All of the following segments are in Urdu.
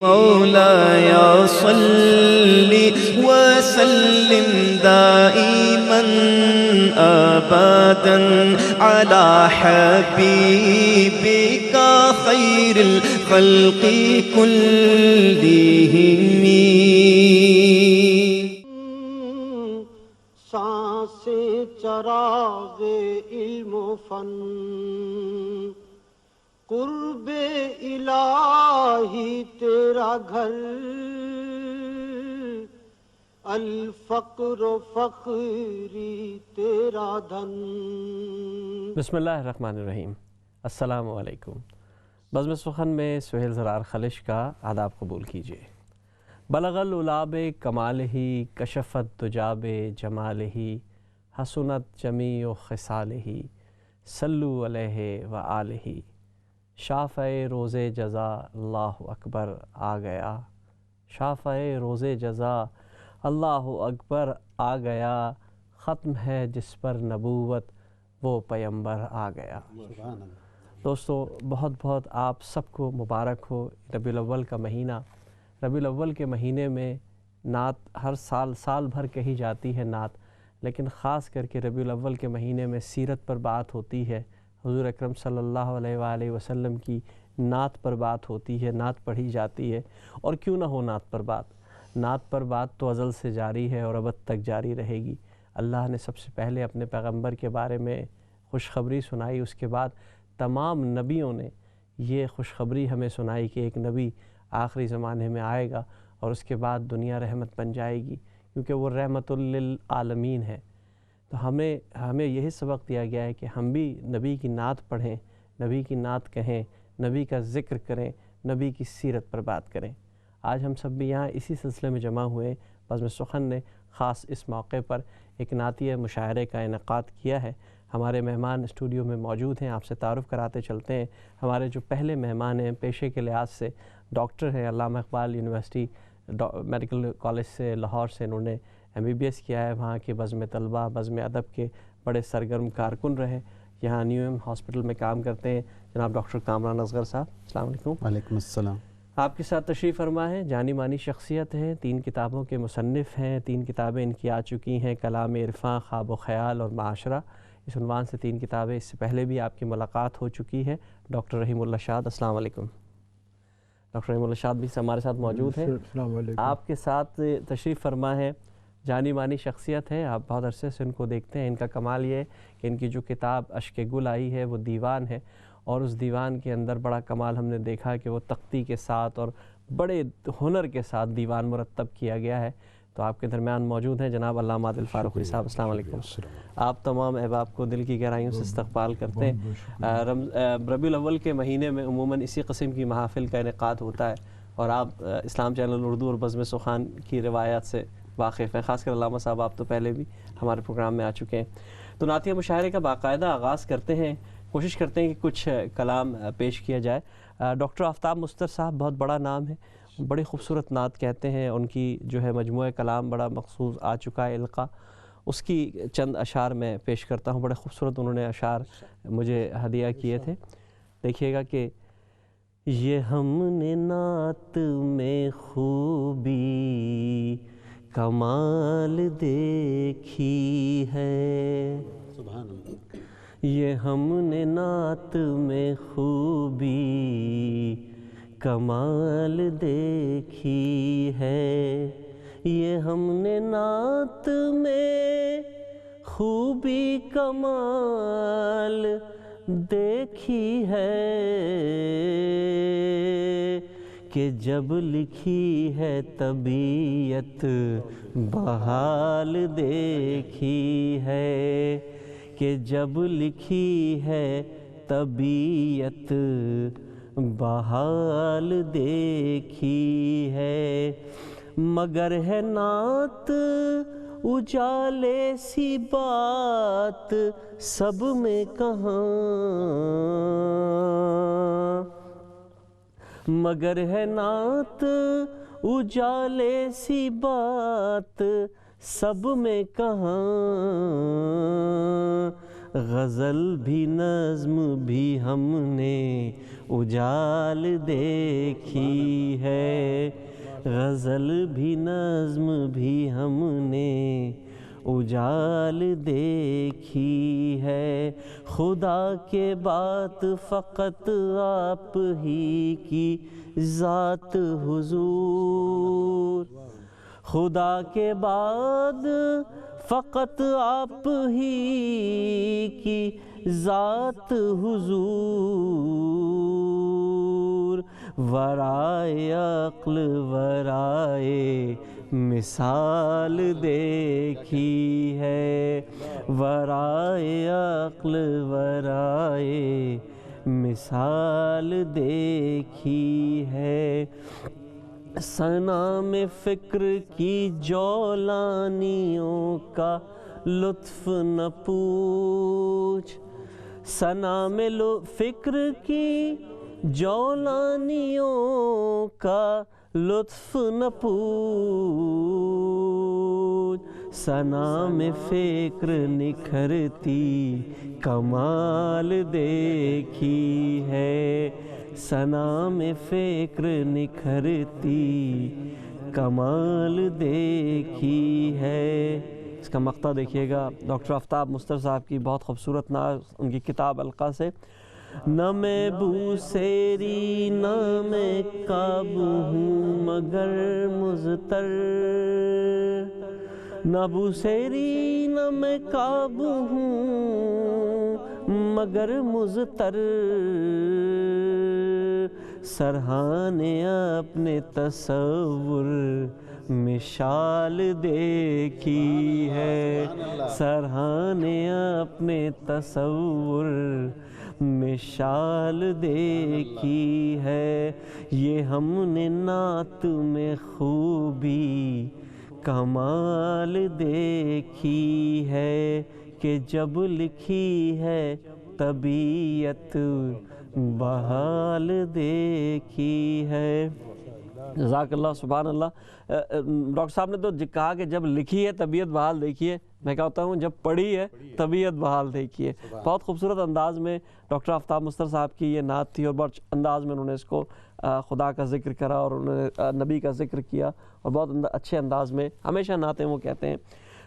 مولاي صل وسلم دائما أبدا على حبيبك خير الخلق كلهم. سانسیں چراغ علم و فن، قرب الہی تیرا گھر، الفقر و فخری تیرا دھن. بسم اللہ الرحمن الرحیم. السلام علیکم. بزم سخن میں سہیل زرار خلش کا آداب قبول کیجیے. بلغ العلاب کمالہ کشفت دجاب جمالہ حسنت جمیع خصالہ صلو علیہ وآلہ. شافع روز جزا اللہ اکبر آ گیا، شافع روز جزا اللہ اکبر آ گیا، ختم ہے جس پر نبوت وہ پیمبر آ گیا. دوستو بہت بہت آپ سب کو مبارک ہو. ربیع الاول کا مہینہ، ربیع الاول کے مہینے میں نعت ہر سال بھر کہی جاتی ہے نعت، لیکن خاص کر کے ربیع الاول کے مہینے میں سیرت پر بات ہوتی ہے، حضور اکرم صلی اللہ علیہ وآلہ وسلم کی نعت پر بات ہوتی ہے، نعت پڑھی جاتی ہے. اور کیوں نہ ہو نعت پر بات، نعت پر بات تو ازل سے جاری ہے اور ابد تک جاری رہے گی. اللہ نے سب سے پہلے اپنے پیغمبر کے بارے میں خوشخبری سنائی، اس کے بعد تمام نبیوں نے یہ خوشخبری ہمیں سنائی کہ ایک نبی آخری زمانے میں آئے گا اور اس کے بعد دنیا رحمت بن جائے گی، کیونکہ وہ رحمت للعالمین ہے. تو ہمیں یہی سبق دیا گیا ہے کہ ہم بھی نبی کی نعت پڑھیں، نبی کی نعت کہیں، نبی کا ذکر کریں، نبی کی سیرت پر بات کریں. آج ہم سب بھی یہاں اسی سلسلے میں جمع ہوئے. بزم سخن نے خاص اس موقع پر ایک نعتیہ مشاعرے کا انعقاد کیا ہے. ہمارے مہمان اسٹوڈیو میں موجود ہیں، آپ سے تعارف کراتے چلتے ہیں. ہمارے جو پہلے مہمان ہیں پیشے کے لحاظ سے ڈاکٹر ہیں، علامہ اقبال یونیورسٹی میڈیکل کالج سے لاہور سے انہوں نے MBBS کیا ہے. وہاں کے بزم طلبہ، بزم ادب کے بڑے سرگرم کارکن رہے. یہاں نیو ایم ہاسپٹل میں کام کرتے ہیں جناب ڈاکٹر کامران اصغر صاحب. السلام علیکم. وعلیکم السلام. آپ کے ساتھ تشریف فرما ہے. جانی مانی شخصیت ہیں، 3 کتابوں کے مصنف ہیں، 3 کتابیں ان کی آ چکی ہیں، کلام عرفاں، خواب و خیال اور معاشرہ. اس عنوان سے 3 کتابیں، اس سے پہلے بھی آپ کی ملاقات ہو چکی ہے. ڈاکٹر رحیم اللہ شاد، السلام علیکم. ڈاکٹر رحیم اللہ شاد بھی ہمارے ساتھ موجود ہیں. السلام علیکم. آپ کے ساتھ تشریف فرما ہے، جانی مانی شخصیت ہے، آپ بہت عرصے سے ان کو دیکھتے ہیں. ان کا کمال یہ ہے کہ ان کی جو کتاب اشک گل آئی ہے وہ دیوان ہے، اور اس دیوان کے اندر بڑا کمال ہم نے دیکھا کہ وہ تختی کے ساتھ اور بڑے ہنر کے ساتھ دیوان مرتب کیا گیا ہے. تو آپ کے درمیان موجود ہیں جناب علامہ عادل فاروقی صاحب. السلام علیکم. آپ تمام احباب کو دل کی گہرائیوں سے استقبال کرتے ہیں. ربیع الاول کے مہینے میں عموماً اسی قسم کی محافل کا انعقاد ہوتا ہے، اور آپ اسلام چینل اردو اور بزم سخن کی روایات سے واقف ہیں. خاص کر علامہ صاحب آپ تو پہلے بھی ہمارے پروگرام میں آ چکے ہیں. تو نعتیہ مشاعرے کا باقاعدہ آغاز کرتے ہیں، کوشش کرتے ہیں کہ کچھ کلام پیش کیا جائے. ڈاکٹر آفتاب مستر صاحب بہت بڑا نام ہے، بڑی خوبصورت نعت کہتے ہیں. ان کی جو ہے مجموعہ کلام بڑا مخصوص آ چکا ہے، القا. اس کی چند اشعار میں پیش کرتا ہوں. بڑے خوبصورت انہوں نے اشعار مجھے ہدیہ کیے تھے. دیکھیے گا کہ یہ ہم نے نعت میں خوبی کمال دیکھی ہے، سبحان اللہ. یہ ہم نے نعت میں خوبی کمال دیکھی ہے، یہ ہم نے نعت میں خوبی کمال دیکھی ہے، کہ جب لکھی ہے طبیعت بحال دیکھی ہے، کہ جب لکھی ہے طبیعت بحال دیکھی ہے، مگر ہے نعت اجالے سی بات سب میں کہاں، مگر ہے نعت اجالے سی بات سب میں کہاں، غزل بھی نظم بھی ہم نے اجال دیکھی ہے، غزل بھی نظم بھی ہم نے اجال دیکھی ہے، خدا کے بات فقط آپ ہی کی ذات حضور، خدا کے بعد فقط آپ ہی کی ذات حضور، ورائے عقل ورائے مثال دیکھی ہے، ورائے عقل ورائے مثال دیکھی ہے، صنم فکر کی جولانیوں کا لطف نہ پوچھ، صنم فکر کی جولانیوں کا لطف نہ پوچھ، صنم فکر نکھرتی کمال دیکھی ہے، صنم فکر نکھرتی کمال دیکھی ہے۔ اس کا مقطع دیکھیے گا ڈاکٹر آفتاب مستر صاحب کی بہت خوبصورت نعت ان کی کتاب القا سے، نہ میں بوسیری نہ میں قابو ہوں مگر مضطر، نہ بوسیری نہ میں قابو ہوں مگر مضطر، سرحانے اپنے تصور مشال دیکھی ہے، سرحانے اپنے تصور مشال دیکھی ہے، یہ ہم نے نعت میں خوبی کمال دیکھی ہے، کہ جب لکھی ہے طبیعت بحال دیکھی ہے۔ جزاک اللہ، سبحان اللہ۔ ڈاکٹر صاحب نے تو کہا کہ جب لکھی ہے طبیعت بحال دیکھیے، میں کہتا ہوں جب پڑھی ہے طبیعت بحال دیکھیے۔ بہت خوبصورت انداز میں ڈاکٹر آفتاب مستر صاحب کی یہ نعت تھی، اور بہت انداز میں انہوں نے اس کو خدا کا ذکر کرا اور انہوں نے نبی کا ذکر کیا، اور بہت اچھے انداز میں ہمیشہ نعتیں وہ کہتے ہیں۔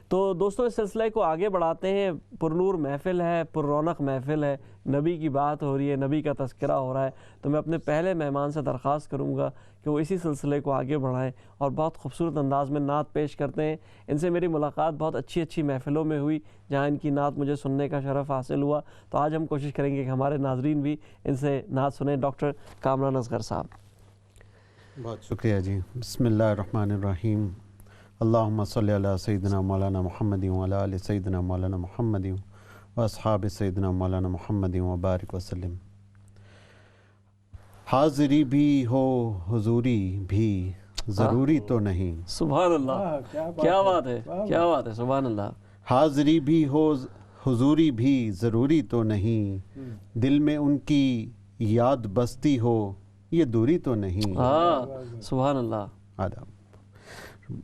تو دوستوں اس سلسلے کو آگے بڑھاتے ہیں، پرنور محفل ہے، پر رونق محفل ہے، نبی کی بات ہو رہی ہے، نبی کا تذکرہ ہو رہا ہے، تو میں اپنے پہلے مہمان سے درخواست کروں گا کہ وہ اسی سلسلے کو آگے بڑھائیں اور بہت خوبصورت انداز میں نعت پیش کرتے ہیں۔ ان سے میری ملاقات بہت اچھی محفلوں میں ہوئی جہاں ان کی نعت مجھے سننے کا شرف حاصل ہوا، تو آج ہم کوشش کریں گے کہ ہمارے ناظرین بھی ان سے نعت سنیں۔ ڈاکٹر کامران اصغر صاحب۔ بہت شکریہ جی۔ بسم اللہ الرحمن الرحیم، اللہم صلی علی سیدنا مولانا محمد وعلی آل سیدنا مولانا محمد واصحاب سیدنا مولانا محمد وبارک وسلم۔ حاضری بھی ہو حضوری بھی ضروری تو نہیں، سبحان اللہ، کیا بات ہے، کیا بات ہے، سبحان اللہ۔ حاضری بھی ہو حضوری بھی ضروری تو نہیں، دل میں ان کی یاد بستی ہو یہ دوری تو نہیں۔ سبحان اللہ۔ آداب۔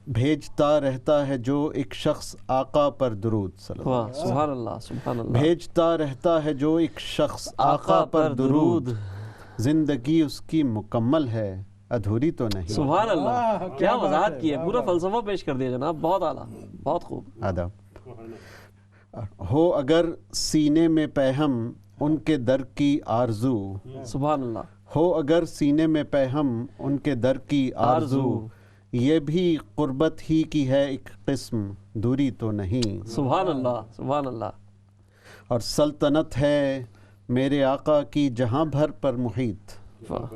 بھیجتا رہتا ہے جو ایک شخص آقا پر درود صلی اللہ علیہ وسلم، سبحان اللہ، سبحان اللہ۔ بھیجتا رہتا ہے جو ایک شخص آقا پر درود، زندگی اس کی مکمل ہے ادھوری تو نہیں۔ سبحان اللہ، کیا وضاحت کی ہے، پورا فلسفہ پیش کر دیا جناب، بہت اعلیٰ، بہت خوب۔ آداب۔ ہو اگر سینے میں پہم ان کے در کی آرزو، سبحان اللہ، ہو اگر سینے میں پہم ان کے در کی آرزو، یہ بھی قربت ہی کی ہے ایک قسم دوری تو نہیں۔ سبحان اللہ، سبحان اللہ۔ اور سلطنت ہے میرے آقا کی جہاں بھر پر محیط،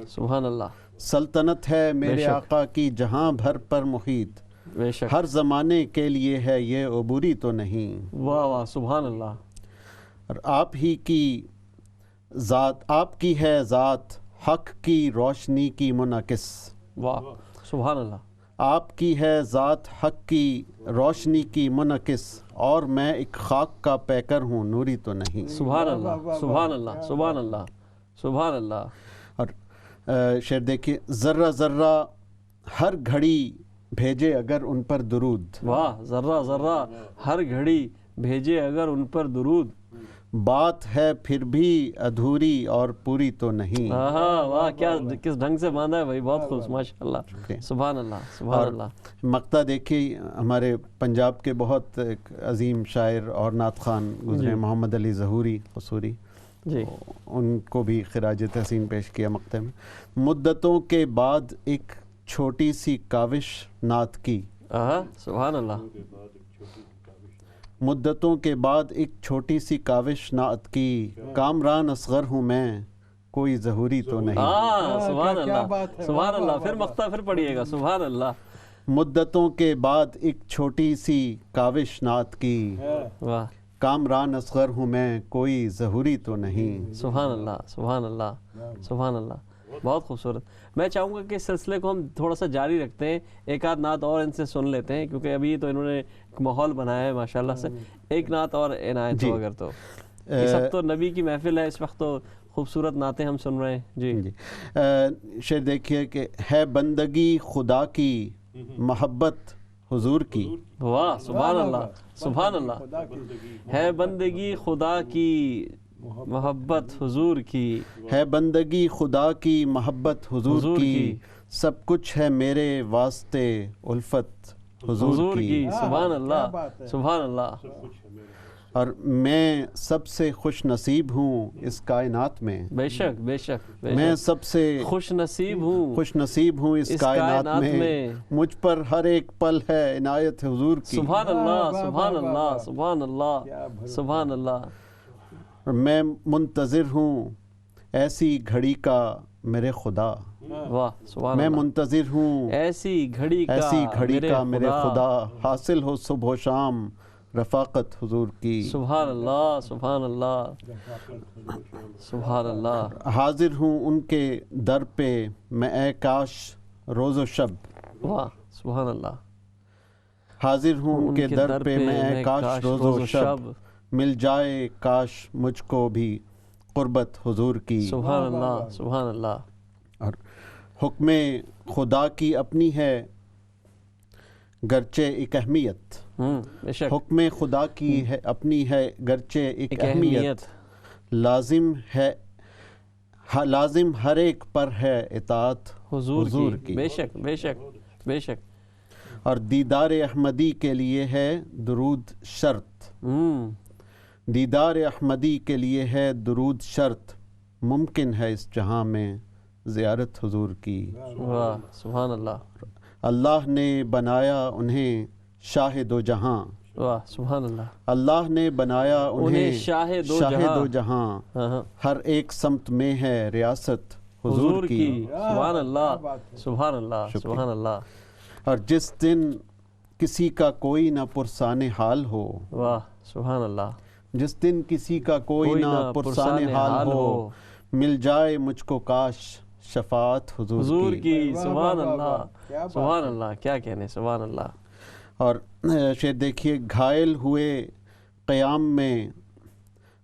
سبحان اللہ، سلطنت ہے میرے آقا کی جہاں بھر پر محیط، بے شک، ہر زمانے کے لیے ہے یہ عبوری تو نہیں۔ واہ واہ، سبحان اللہ۔ اور آپ ہی کی ذات، آپ کی ہے ذات حق کی روشنی کی منعکس، واہ، سبحان اللہ۔ آپ کی ہے ذات حق کی روشنی کی منعکس، اور میں ایک خاک کا پیکر ہوں نوری تو نہیں۔ سبحان اللہ، سبحان اللہ، سبحان اللہ، سبحان اللہ۔ اور شعر دیکھیے، ذرہ ذرہ ہر گھڑی بھیجے اگر ان پر درود، واہ، ذرہ ذرہ ہر گھڑی بھیجے اگر ان پر درود، بات ہے پھر بھی ادھوری اور پوری تو نہیں. ہاں واہ کیا کس ڈھنگ سے باندھا ہے بھائی, بہت خوب ماشاء اللہ, سبحان اللہ سبحان اللہ. مقطع دیکھیے ہمارے پنجاب کے بہت ایک عظیم شاعر اور نعت خوان گزرے, محمد علی ظہوری قصوری, جی ان کو بھی خراج تحسین پیش کیا مقطع میں. مدتوں کے بعد ایک چھوٹی سی کاوش نعت کی, سبحان اللہ. مدتوں کے بعد ایک چھوٹی سی کاوش نعت کی, کامران اصغر ہوں میں کوئی ظہوری تو نہیں. سبحان اللہ سبحان اللہ. پھر مقطع پھر پڑھیے گا. سبحان اللہ. مدتوں کے بعد ایک چھوٹی سی کاوش نعت کی, واہ کامران اصغر ہوں میں کوئی ظہوری تو نہیں. سبحان اللہ سبحان اللہ سبحان اللہ. بہت خوبصورت. میں چاہوں گا کہ اس سلسلے کو ہم تھوڑا سا جاری رکھتے ہیں, ایک آدھ نعت اور ان سے سن لیتے ہیں, کیونکہ ابھی تو انہوں نے ایک ماحول بنایا ہے ماشاءاللہ سے. ایک نعت اور عنایت ہو اگر تو. یہ سب تو نبی کی محفل ہے اس وقت, تو خوبصورت نعتیں ہم سن رہے ہیں. جی شعر دیکھیے کہ ہے بندگی خدا کی محبت حضور کی. واہ سبحان اللہ سبحان اللہ. ہے بندگی خدا کی محبت حضور کی, ہے بندگی خدا کی محبت حضور کی, سب کچھ ہے میرے واسطے الفت حضور کی. سبحان اللہ سبحان اللہ. اور میں سب سے خوش نصیب ہوں اس کائنات میں. بے شک بے شک میں سب سے خوش نصیب ہوں اس کائنات میں, مجھ پر ہر ایک پل ہے عنایت حضور کی. سبحان اللہ سبحان اللہ سبحان اللہ سبحان اللہ. میں منتظر ہوں ایسی گھڑی کا میرے خدا. واہ سبحان میں اللہ. منتظر ہوں ایسی گھڑی کا میرے خدا, حاصل ہو صبح و شام رفاقت حضور کی. سبحان اللہ سبحان اللہ سبحان اللہ. حاضر ہوں ان کے در پہ میں اے کاش روز و شب. واہ سبحان اللہ. حاضر ہوں ان کے در پہ میں اے کاش روز و شب, مل جائے کاش مجھ کو بھی قربت حضور کی. سبحان اللہ سبحان اللہ. اور حکم خدا کی اپنی ہے گرچہ ایک اہمیت. حکم خدا کی ہے اپنی ہے گرچہ ایک اہمیت, لازم ہر ایک پر ہے اطاعت حضور کی. بے شک بے شک بے شک. اور دیدار احمدی کے لیے ہے درود شرط. دیدار احمدی کے لیے ہے درود شرط, ممکن ہے اس جہاں میں زیارت حضور کی. واہ سبحان اللہ. اللہ نے بنایا انہیں شاہ دو جہاں. واہ سبحان اللہ. اللہ نے بنایا انہیں شاہ دو جہاں, ہر ایک سمت میں ہے ریاست حضور کی. سبحان اللہ سبحان اللہ سبحان اللہ. اور جس دن کسی کا کوئی نہ پرسان حال ہو. واہ سبحان اللہ. جس دن کسی کا کوئی نہ پرسان حال ہو, مل جائے مجھ کو کاش شفاعت حضور کی. سبحان اللہ سبحان اللہ. کیا کہنے سبحان اللہ. اور شعر دیکھیے, گھائل ہوئے قیام میں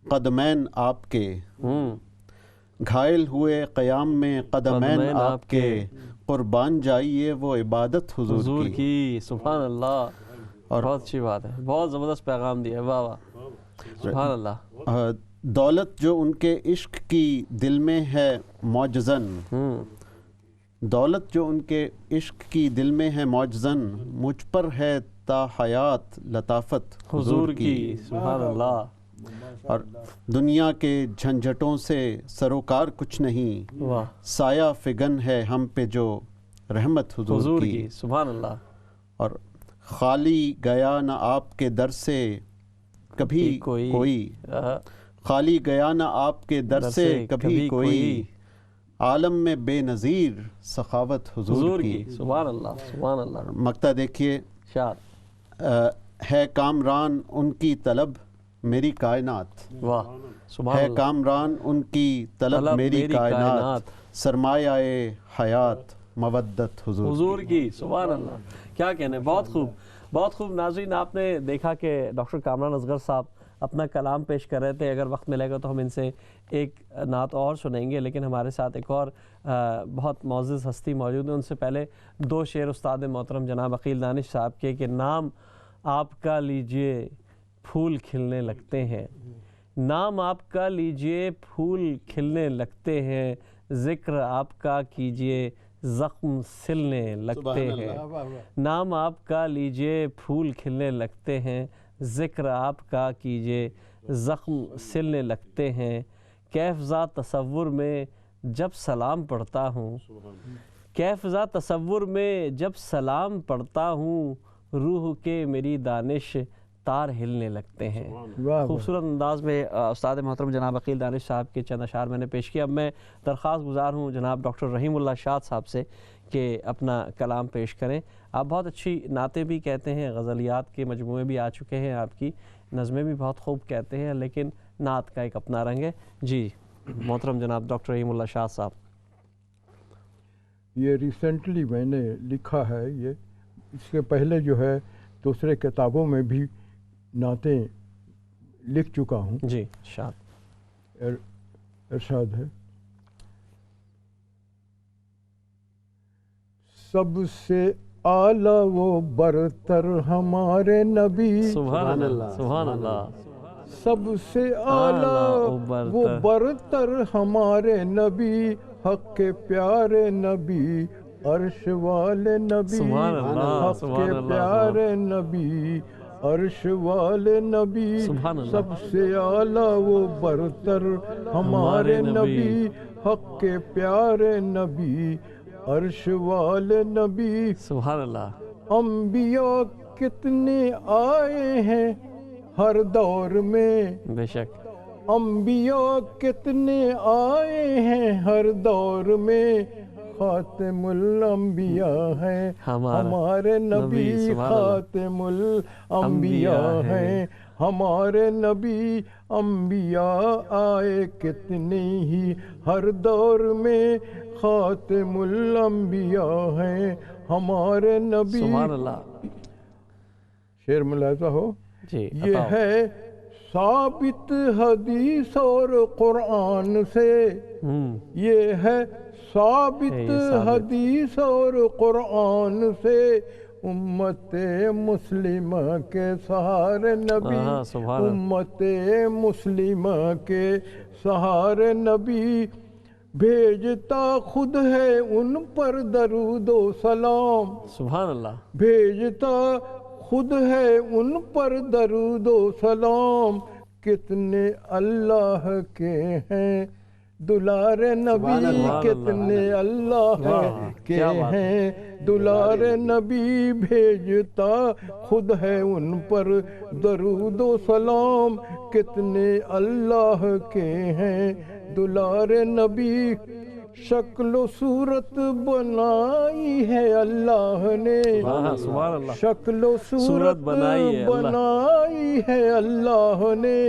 قدمین آپ کے. گھائل ہوئے قیام میں قدمین آپ کے, قربان جائیے وہ عبادت حضور کی. سبحان اللہ. اور بہت اچھی بات ہے, بہت زبردست پیغام دیا. واہ واہ سبحان اللہ. دولت جو ان کے عشق کی دل میں ہے معجزن. دولت جو ان کے عشق کی دل میں ہے معجزن, مجھ پر ہے تا حیات لطافت حضور کی. سبحان اللہ. اور دنیا کے جھنجھٹوں سے سروکار کچھ نہیں, سایہ فگن ہے ہم پہ جو رحمت حضور کی. سبحان اللہ. اور خالی گیا نہ آپ کے در سے کبھی کوئی, خالی گیا نہ آپ کے در سے کبھی کوئی, عالم میں بے نظیر سخاوت حضور کی. سبحان اللہ سبحان اللہ. مقطع دیکھیے, ہے کامران ان کی طلب میری کائنات. واہ سبحان ہے اللہ. کامران ان کی طلب میری کائنات, سرمایہ حیات مودت حضور کی. سبحان اللہ. کیا کہنے, بہت خوب بہت خوب. ناظرین آپ نے دیکھا کہ ڈاکٹر کامران اصغر صاحب اپنا کلام پیش کر رہے تھے. اگر وقت ملے گا تو ہم ان سے ایک نعت اور سنیں گے, لیکن ہمارے ساتھ ایک اور بہت معزز ہستی موجود ہیں. ان سے پہلے دو شعر استاد محترم جناب عقیل دانش صاحب کے, کہ نام آپ کا لیجئے پھول کھلنے لگتے ہیں, نام آپ کا لیجئے پھول کھلنے لگتے ہیں، ذکر آپ کا کیجئے زخم سلنے لگتے ہیں۔ نام آپ کا لیجئے پھول کھلنے لگتے ہیں، ذکر آپ کا کیجئے زخم سلنے لگتے ہیں۔ کیف زا تصور میں جب سلام پڑھتا ہوں، کیف زا تصور میں جب سلام پڑھتا ہوں، روح کے میری دانش تار ہلنے لگتے ہیں۔ خوبصورت انداز میں استاد محترم جناب عقیل دانش صاحب کے چند اشعار میں نے پیش کیا۔ اب میں درخواست گزار ہوں جناب ڈاکٹر رحیم اللہ شاد صاحب سے کہ اپنا کلام پیش کریں۔ آپ بہت اچھی نعتیں بھی کہتے ہیں، غزلیات کے مجموعے بھی آ چکے ہیں آپ کی، نظمیں بھی بہت خوب کہتے ہیں، لیکن نعت کا ایک اپنا رنگ ہے۔ جی محترم جناب ڈاکٹر رحیم اللہ شاد صاحب۔ یہ ریسنٹلی میں نے لکھا ہے، یہ اس کے پہلے جو ہے دوسرے کتابوں میں بھی نعتیں لکھ چکا ہوں۔ جی ارشاد۔ ارشاد ہے، سب سے اعلیٰ و برتر ہمارے نبی، سبحان اللہ سبحان اللہ، سب سے اعلیٰ وہ برتر ہمارے نبی، حق کے پیارے نبی، عرش والے نبی، سبحان اللہ حق کے پیارے نبی، عرش والے نبی، سب سے اعلیٰ وہ برتر ہمارے نبی، حق کے پیارے نبی، عرش والے نبی۔ سبحان اللہ۔ انبیاء کتنے آئے ہیں ہر دور میں، بے شک انبیاء کتنے آئے ہیں ہر دور میں، خاتم الانبیاء ہیں ہمارے نبی، خاتم الانبیاء ہیں ہمارے نبی۔ انبیاء آئے کتنے ہی ہر دور میں، خاتم الانبیاء ہیں ہمارے نبی۔ سبحان اللہ۔ شعر ملاحظہ ہو، جی یہ ہے ثابت حدیث اور قرآن سے، یہ ہے ثابت حدیث اور قرآن سے، امت مسلمہ کے سہارے نبی، امت مسلمہ کے سہارے نبی، بھیجتا خود ہے ان پر درود و سلام، سبحان اللہ، بھیجتا خود ہے ان پر درود و سلام، کتنے اللہ کے ہیں دلار نبی، کتنے اللہ کے ہیں دلار نبی، بھیجتا خود ہے ان پر درود و سلام، کتنے اللہ کے ہیں دلار نبی۔ شکل و صورت بنائی ہے اللہ نے، شکل و صورت بنائی ہے اللہ نے،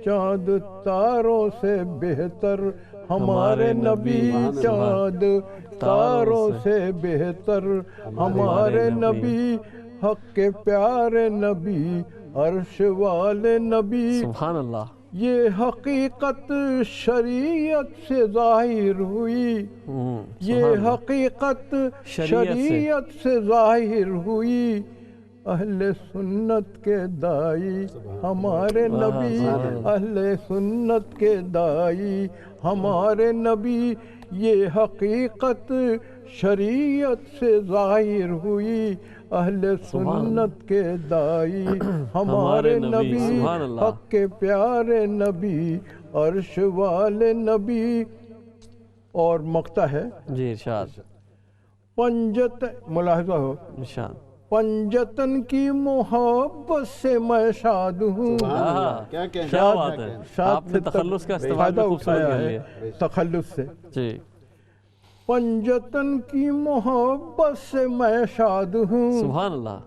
چاند تاروں سے بہتر ہمارے نبی، چاند تاروں سے بہتر ہمارے نبی، حق کے پیارے نبی، عرش والے نبی۔ سبحان اللہ۔ یہ حقیقت شریعت سے ظاہر ہوئی، یہ حقیقت شریعت سے ظاہر ہوئی، اہل سنت کے دائی ہمارے نبی، اہل سنت کے دائی ہمارے نبی، یہ حقیقت شریعت سے ظاہر ہوئی، اہل سنت کے دائی ہمارے نبی، حق کے پیارے نبی، عرش والے نبی۔ اور مقطع ہے، جی ارشاد۔ پنجت، ملاحظہ ہو، ارشاد۔ پنجتن کی محبت سے میں شاد ہوں، کیا بات ہے، آپ نے تخلص کا استعمال خوبصورت کیا ہے، تخلص سے، جی۔ پنجتن کی محبت سے میں شاد ہوں، سبحان اللہ۔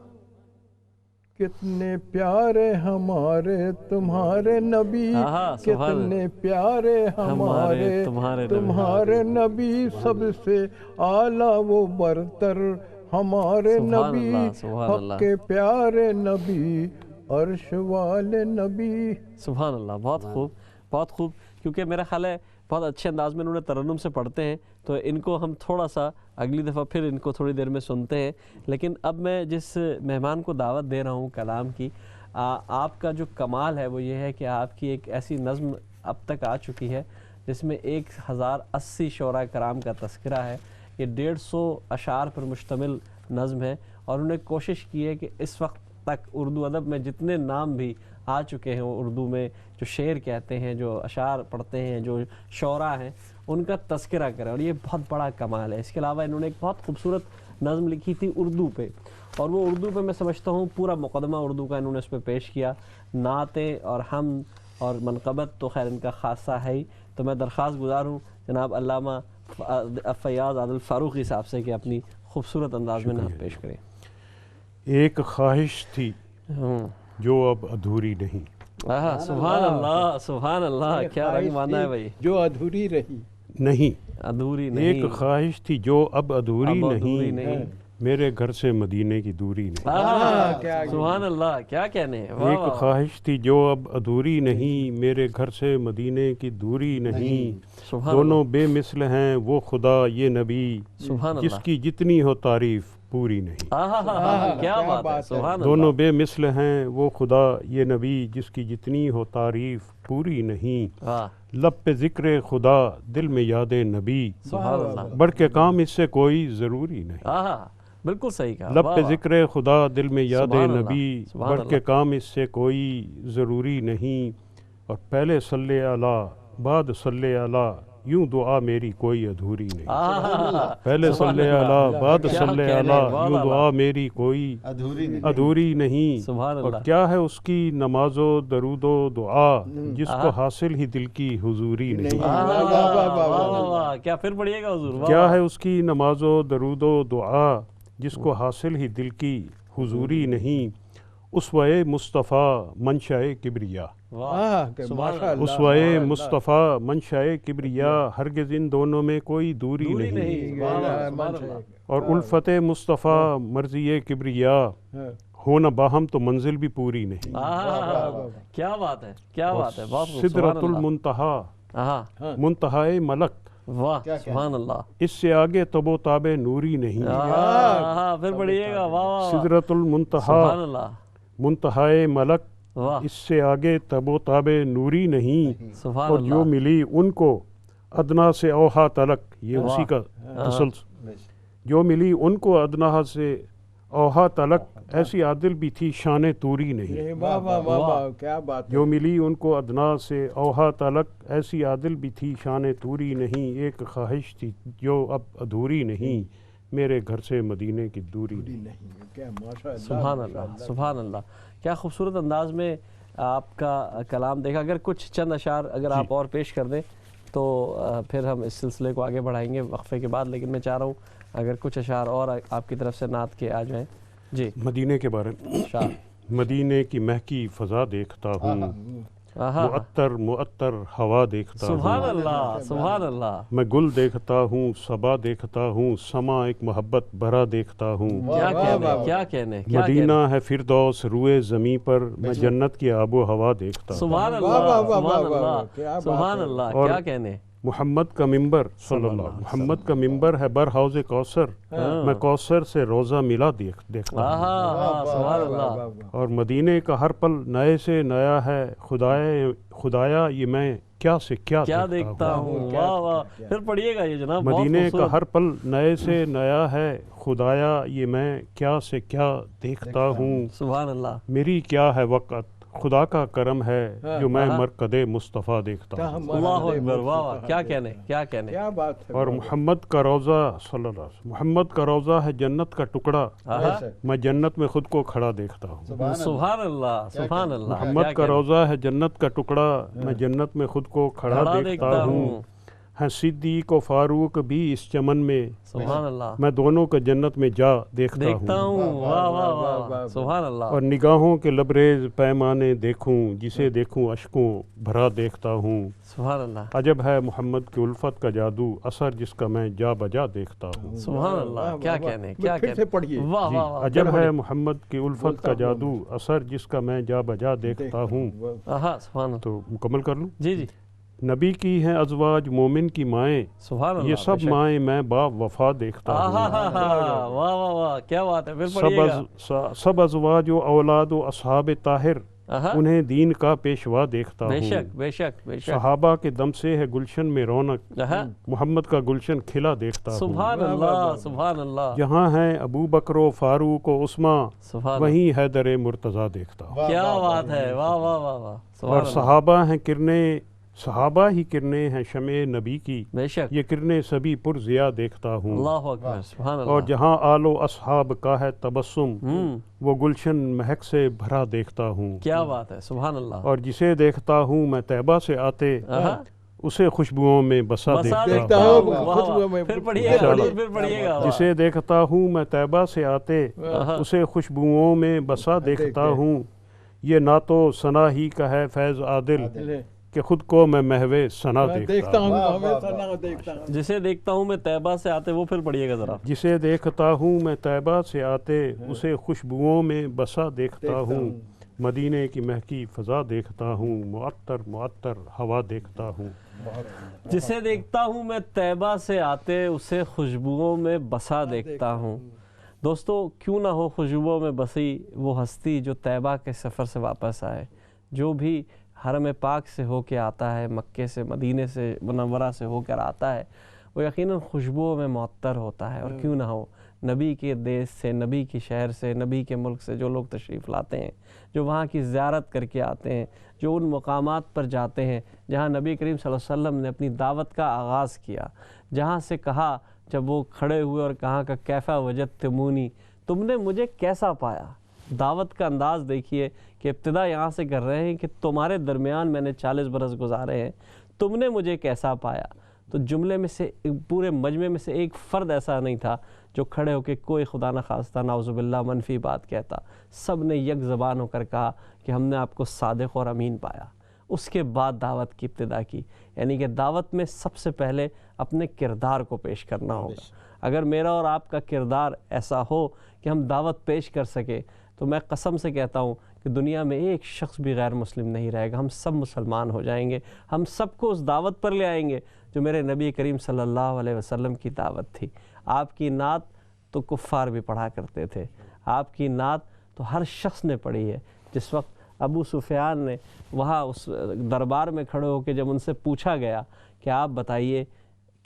کتنے پیارے ہمارے تمہارے نبی، کتنے پیارے ہمارے تمہارے نبی، سب سے اعلیٰ وہ برتر ہمارے نبی، حق کے پیارے نبی، عرش والے نبی۔ سبحان اللہ، بہت خوب بہت خوب۔ کیونکہ میرا خیال ہے بہت اچھے انداز میں انہوں نے ترنم سے پڑھتے ہیں، تو ان کو ہم تھوڑا سا اگلی دفعہ پھر ان کو تھوڑی دیر میں سنتے ہیں۔ لیکن اب میں جس مہمان کو دعوت دے رہا ہوں کلام کی، آپ کا جو کمال ہے وہ یہ ہے کہ آپ کی ایک ایسی نظم اب تک آ چکی ہے جس میں 1080 شعراء کرام کا تذکرہ ہے. یہ 150 اشعار پر مشتمل نظم ہے اور انہوں نے کوشش کی ہے کہ اس وقت تک اردو ادب میں جتنے نام بھی آ چکے ہیں اردو میں جو شعر کہتے ہیں، جو اشعار پڑھتے ہیں، جو شعراء ہیں، ان کا تذکرہ کریں، اور یہ بہت بڑا کمال ہے. اس کے علاوہ انہوں نے ایک بہت خوبصورت نظم لکھی تھی اردو پہ، اور وہ اردو پہ میں سمجھتا ہوں پورا مقدمہ اردو کا انہوں نے اس پہ پیش کیا. نعتیں اور حمد اور منقبت تو خیر ان کا خاصہ ہے ہی. تو میں درخواست گزار ہوں جناب علامہ فیاض عادل فاروقی صاحب سے کہ اپنی خوبصورت انداز میں نعت پیش کریں. ایک خواہش تھی جو اب ادھوری نہیں. سبحان اللہ، سبحان اللہ، کیا رنگ مانا ہے بھائی. جو ادھوری رہی نہیں، ادھوری نہیں. ایک خواہش تھی جو اب ادھوری نہیں، میرے گھر سے مدینے کی دوری نہیں. سبحان اللہ، کیا کہنے ہیں. ایک خواہش تھی جو اب ادھوری نہیں، میرے گھر سے مدینے کی دوری نہیں. دونوں بے مثل ہیں وہ خدا یہ نبی، جس کی جتنی ہو تعریف پوری نہیں. کیا بات ہے، سبحان اللہ. دونوں بے مثل ہیں وہ خدا یہ نبی، جس کی جتنی ہو تعریف پوری نہیں. لب پہ ذکر خدا دل میں یاد نبی، سبحان اللہ. بڑھ کے کام اس سے کوئی ضروری نہیں. بالکل صحیح کہا. لب پہ ذکر خدا دل میں یاد نبی، بڑھ کے کام اس سے کوئی ضروری نہیں. اور پہلے صلی علی بعد صلی علی، یوں دعا میری کوئی ادھوری نہیں. پہلے صلی علی بعد صلی علی، یوں دعا میری کوئی ادھوری نہیں. اور کیا ہے اس کی نماز و درود و دعا، جس کو حاصل ہی دل کی حضوری نہیں. کیا پھر پڑھیے گا حضور. کیا ہے اس کی نماز و درود و دعا، جس کو حاصل ہی دل کی حضوری نہیں. اسوہ مصطفیٰ منشاء کبریا، اسوہ مصطفیٰ منشاء کبریا، ہرگز ان دونوں میں کوئی دوری نہیں. اور الفت مصطفیٰ مرضی کبریا، ہونا باہم تو منزل بھی پوری نہیں. کیا بات ہے، کیا بات ہے. سدرۃ المنتہا، منتہائے ملک، واہ سبحان اللہ. اس سے آگے تب و تاب نوری نہیں. پھر پڑھیے گا. واہ. سدرۃ المنتہا، منتہائے ملک، اس سے آگے تب و تاب نوری نہیں. اور جو ملی ان کو ادنا سے اوہا تلک، یہ اسی کا تسلسل. جو ملی ان کو ادنا سے اوہا تلک، ایسی عادل بھی تھی شان توری نہیں. جو ملی ان کو ادنا سے اوہا تلک، ایسی عادل بھی تھی شان توری نہیں. ایک خواہش تھی جو اب ادھوری نہیں، میرے گھر سے مدینے کی دوری نہیں. سبحان اللہ، سبحان اللہ. کیا خوبصورت انداز میں آپ کا کلام دیکھا. اگر کچھ چند اشعار اگر آپ اور پیش کر دیں تو پھر ہم اس سلسلے کو آگے بڑھائیں گے وقفے کے بعد، لیکن میں چاہ رہا ہوں اگر کچھ اشعار اور آپ کی طرف سے نعت کے آ جائیں. جی. مدینے کے بارے میں. مدینے کی مہکی فضا دیکھتا ہوں، معطر ہوا دیکھتا ہوں. سبحان اللہ، سبحان اللہ. میں گل دیکھتا ہوں، صبا دیکھتا ہوں، سما ایک محبت بھرا دیکھتا ہوں. کیا کہنے. مدینہ ہے فردوس روئے زمیں پر، میں جنت کی آب و ہوا دیکھتا ہوں. سبحان اللہ، سبحان اللہ، سبحان اللہ. کیا کہنے. محمد کا ممبر صلی اللہ، محمد کا ممبر ہے بر حوض کوثر، میں کوثر سے روزہ ملا دیکھتا ہوں. اور مدینے کا ہر پل نئے سے نیا ہے، خدایا یہ میں کیا سے کیا دیکھتا ہوں. واہ واہ. پھر پڑھیے گا یہ جناب. مدینے کا ہر پل نئے سے نیا ہے، خدایا یہ میں کیا سے کیا دیکھتا ہوں. سبحان اللہ. میری کیا ہے وقت، خدا کا کرم ہے جو میں مرکد مصطفیٰ دیکھتا ہوں. اللہ اکبر. واہ واہ. کیا کہنے، کیا کہنے. اور محمد کا روضہ صلی اللہ علیہ وسلم، محمد کا روضہ ہے جنت کا ٹکڑا، میں جنت میں خود کو کھڑا دیکھتا ہوں. سبحان اللہ، سبحان اللہ. محمد کا روضہ ہے جنت کا ٹکڑا، میں جنت میں خود کو کھڑا دیکھتا ہوں. ہیں صدیق و فاروق بھی اس چمن میں، سبحان اللہ، میں دونوں کا جنت میں جا دیکھتا ہوں. واہ واہ واہ. سبحان اللہ. اور نگاہوں کے لبریز پیمانے دیکھوں، جسے دیکھوں اشکوں بھرا دیکھتا ہوں. سبحان اللہ. عجب ہے محمد کی الفت کا جادو، اثر جس کا میں جا بجا دیکھتا ہوں. سبحان اللہ. کیا کہنے، کیا کہنے. واہ واہ. عجب ہے محمد کی الفت کا جادو، اثر جس کا میں جا بجا دیکھتا ہوں. سبحان اللہ. تو مکمل کر لوں. جی جی. نبی کی ہیں ازواج مومن کی مائیں، سبحان اللہ، یہ سب مائیں میں با وفا دیکھتا ہوں۔ واہ واہ واہ، کیا بات ہے، پھر پڑھیے گا۔ سب ازواج و اولاد و اصحاب طاہر، انہیں دین کا پیشوا دیکھتا بے ہوں۔ شک بے شک بے شک۔ صحابہ کے دم سے ہے گلشن میں رونق، محمد کا گلشن کھلا دیکھتا ہوں۔ سبحان اللہ سبحان اللہ۔ جہاں ہیں ابو بکر و فاروق و عثمان، وہیں حیدر مرتضیٰ دیکھتا ہوں۔ کیا بات ہے، واہ واہ واہ واہ۔ اور صحابہ ہی کرنے ہیں شمع نبی کی، بے شک، یہ کرنے سبھی پر ضیا دیکھتا ہوں۔ اللہ اکبر، سبحان اللہ۔ اور جہاں آل و اصحاب کا ہے تبسم، وہ گلشن مہک سے بھرا دیکھتا ہوں۔ کیا بات ہے، سبحان اللہ۔ اور جسے دیکھتا ہوں میں طیبہ سے آتے، اسے خوشبوؤں میں بسا دیکھتا ہوں۔ پھر پڑھیے گا، پھر پڑھیے گا۔ جسے دیکھتا ہوں میں طیبہ سے آتے، اسے خوشبوؤں میں بسا دیکھتا ہوں۔ یہ نہ تو ثنا ہی کا ہے فیض عادل، کہ خود کو میں محو ثنا دیکھتا ہوں۔ جسے دیکھتا ہوں میں طیبہ سے آتے، وہ پھر پڑھیے گا ذرا۔ جسے دیکھتا ہوں میں طیبہ سے آتے، اسے خوشبوؤں میں بسا دیکھتا ہوں۔ مدینے کی مہکی فضا دیکھتا ہوں، معطر معطر ہوا دیکھتا ہوں۔ جسے دیکھتا ہوں میں طیبہ سے آتے، اسے خوشبوؤں میں بسا دیکھتا ہوں۔ دوستو، کیوں نہ ہو خوشبوؤں میں بسی وہ ہستی جو طیبہ کے سفر سے واپس آئے۔ جو بھی حرم پاک سے ہو کے آتا ہے، مکے سے، مدینے سے، منورہ سے ہو کر آتا ہے، وہ یقیناً خوشبوؤں میں معطر ہوتا ہے۔ اور کیوں نہ ہو، نبی کے دیش سے، نبی کے شہر سے، نبی کے ملک سے جو لوگ تشریف لاتے ہیں، جو وہاں کی زیارت کر کے آتے ہیں، جو ان مقامات پر جاتے ہیں جہاں نبی کریم صلی اللہ علیہ وسلم نے اپنی دعوت کا آغاز کیا، جہاں سے کہا جب وہ کھڑے ہوئے اور کہا کہ کیفا وجدتمونی، تم نے مجھے کیسا پایا۔ دعوت کا انداز دیکھیے کہ ابتدا یہاں سے کر رہے ہیں کہ تمہارے درمیان میں نے 40 برس گزارے ہیں، تم نے مجھے کیسا پایا۔ تو جملے میں سے، پورے مجمع میں سے ایک فرد ایسا نہیں تھا جو کھڑے ہو کے کوئی خدا نہ خواستہ نعوذ باللہ منفی بات کہتا۔ سب نے یک زبان ہو کر کہا کہ ہم نے آپ کو صادق اور امین پایا۔ اس کے بعد دعوت کی ابتدا کی، یعنی کہ دعوت میں سب سے پہلے اپنے کردار کو پیش کرنا ہوگا۔ اگر میرا اور آپ کا کردار ایسا ہو کہ ہم دعوت پیش کر سکے، تو میں قسم سے کہتا ہوں کہ دنیا میں ایک شخص بھی غیر مسلم نہیں رہے گا، ہم سب مسلمان ہو جائیں گے۔ ہم سب کو اس دعوت پر لے آئیں گے جو میرے نبی کریم صلی اللہ علیہ وسلم کی دعوت تھی۔ آپ کی نعت تو کفار بھی پڑھا کرتے تھے، آپ کی نعت تو ہر شخص نے پڑھی ہے۔ جس وقت ابو سفیان نے وہاں اس دربار میں کھڑے ہو کے جب ان سے پوچھا گیا کہ آپ بتائیے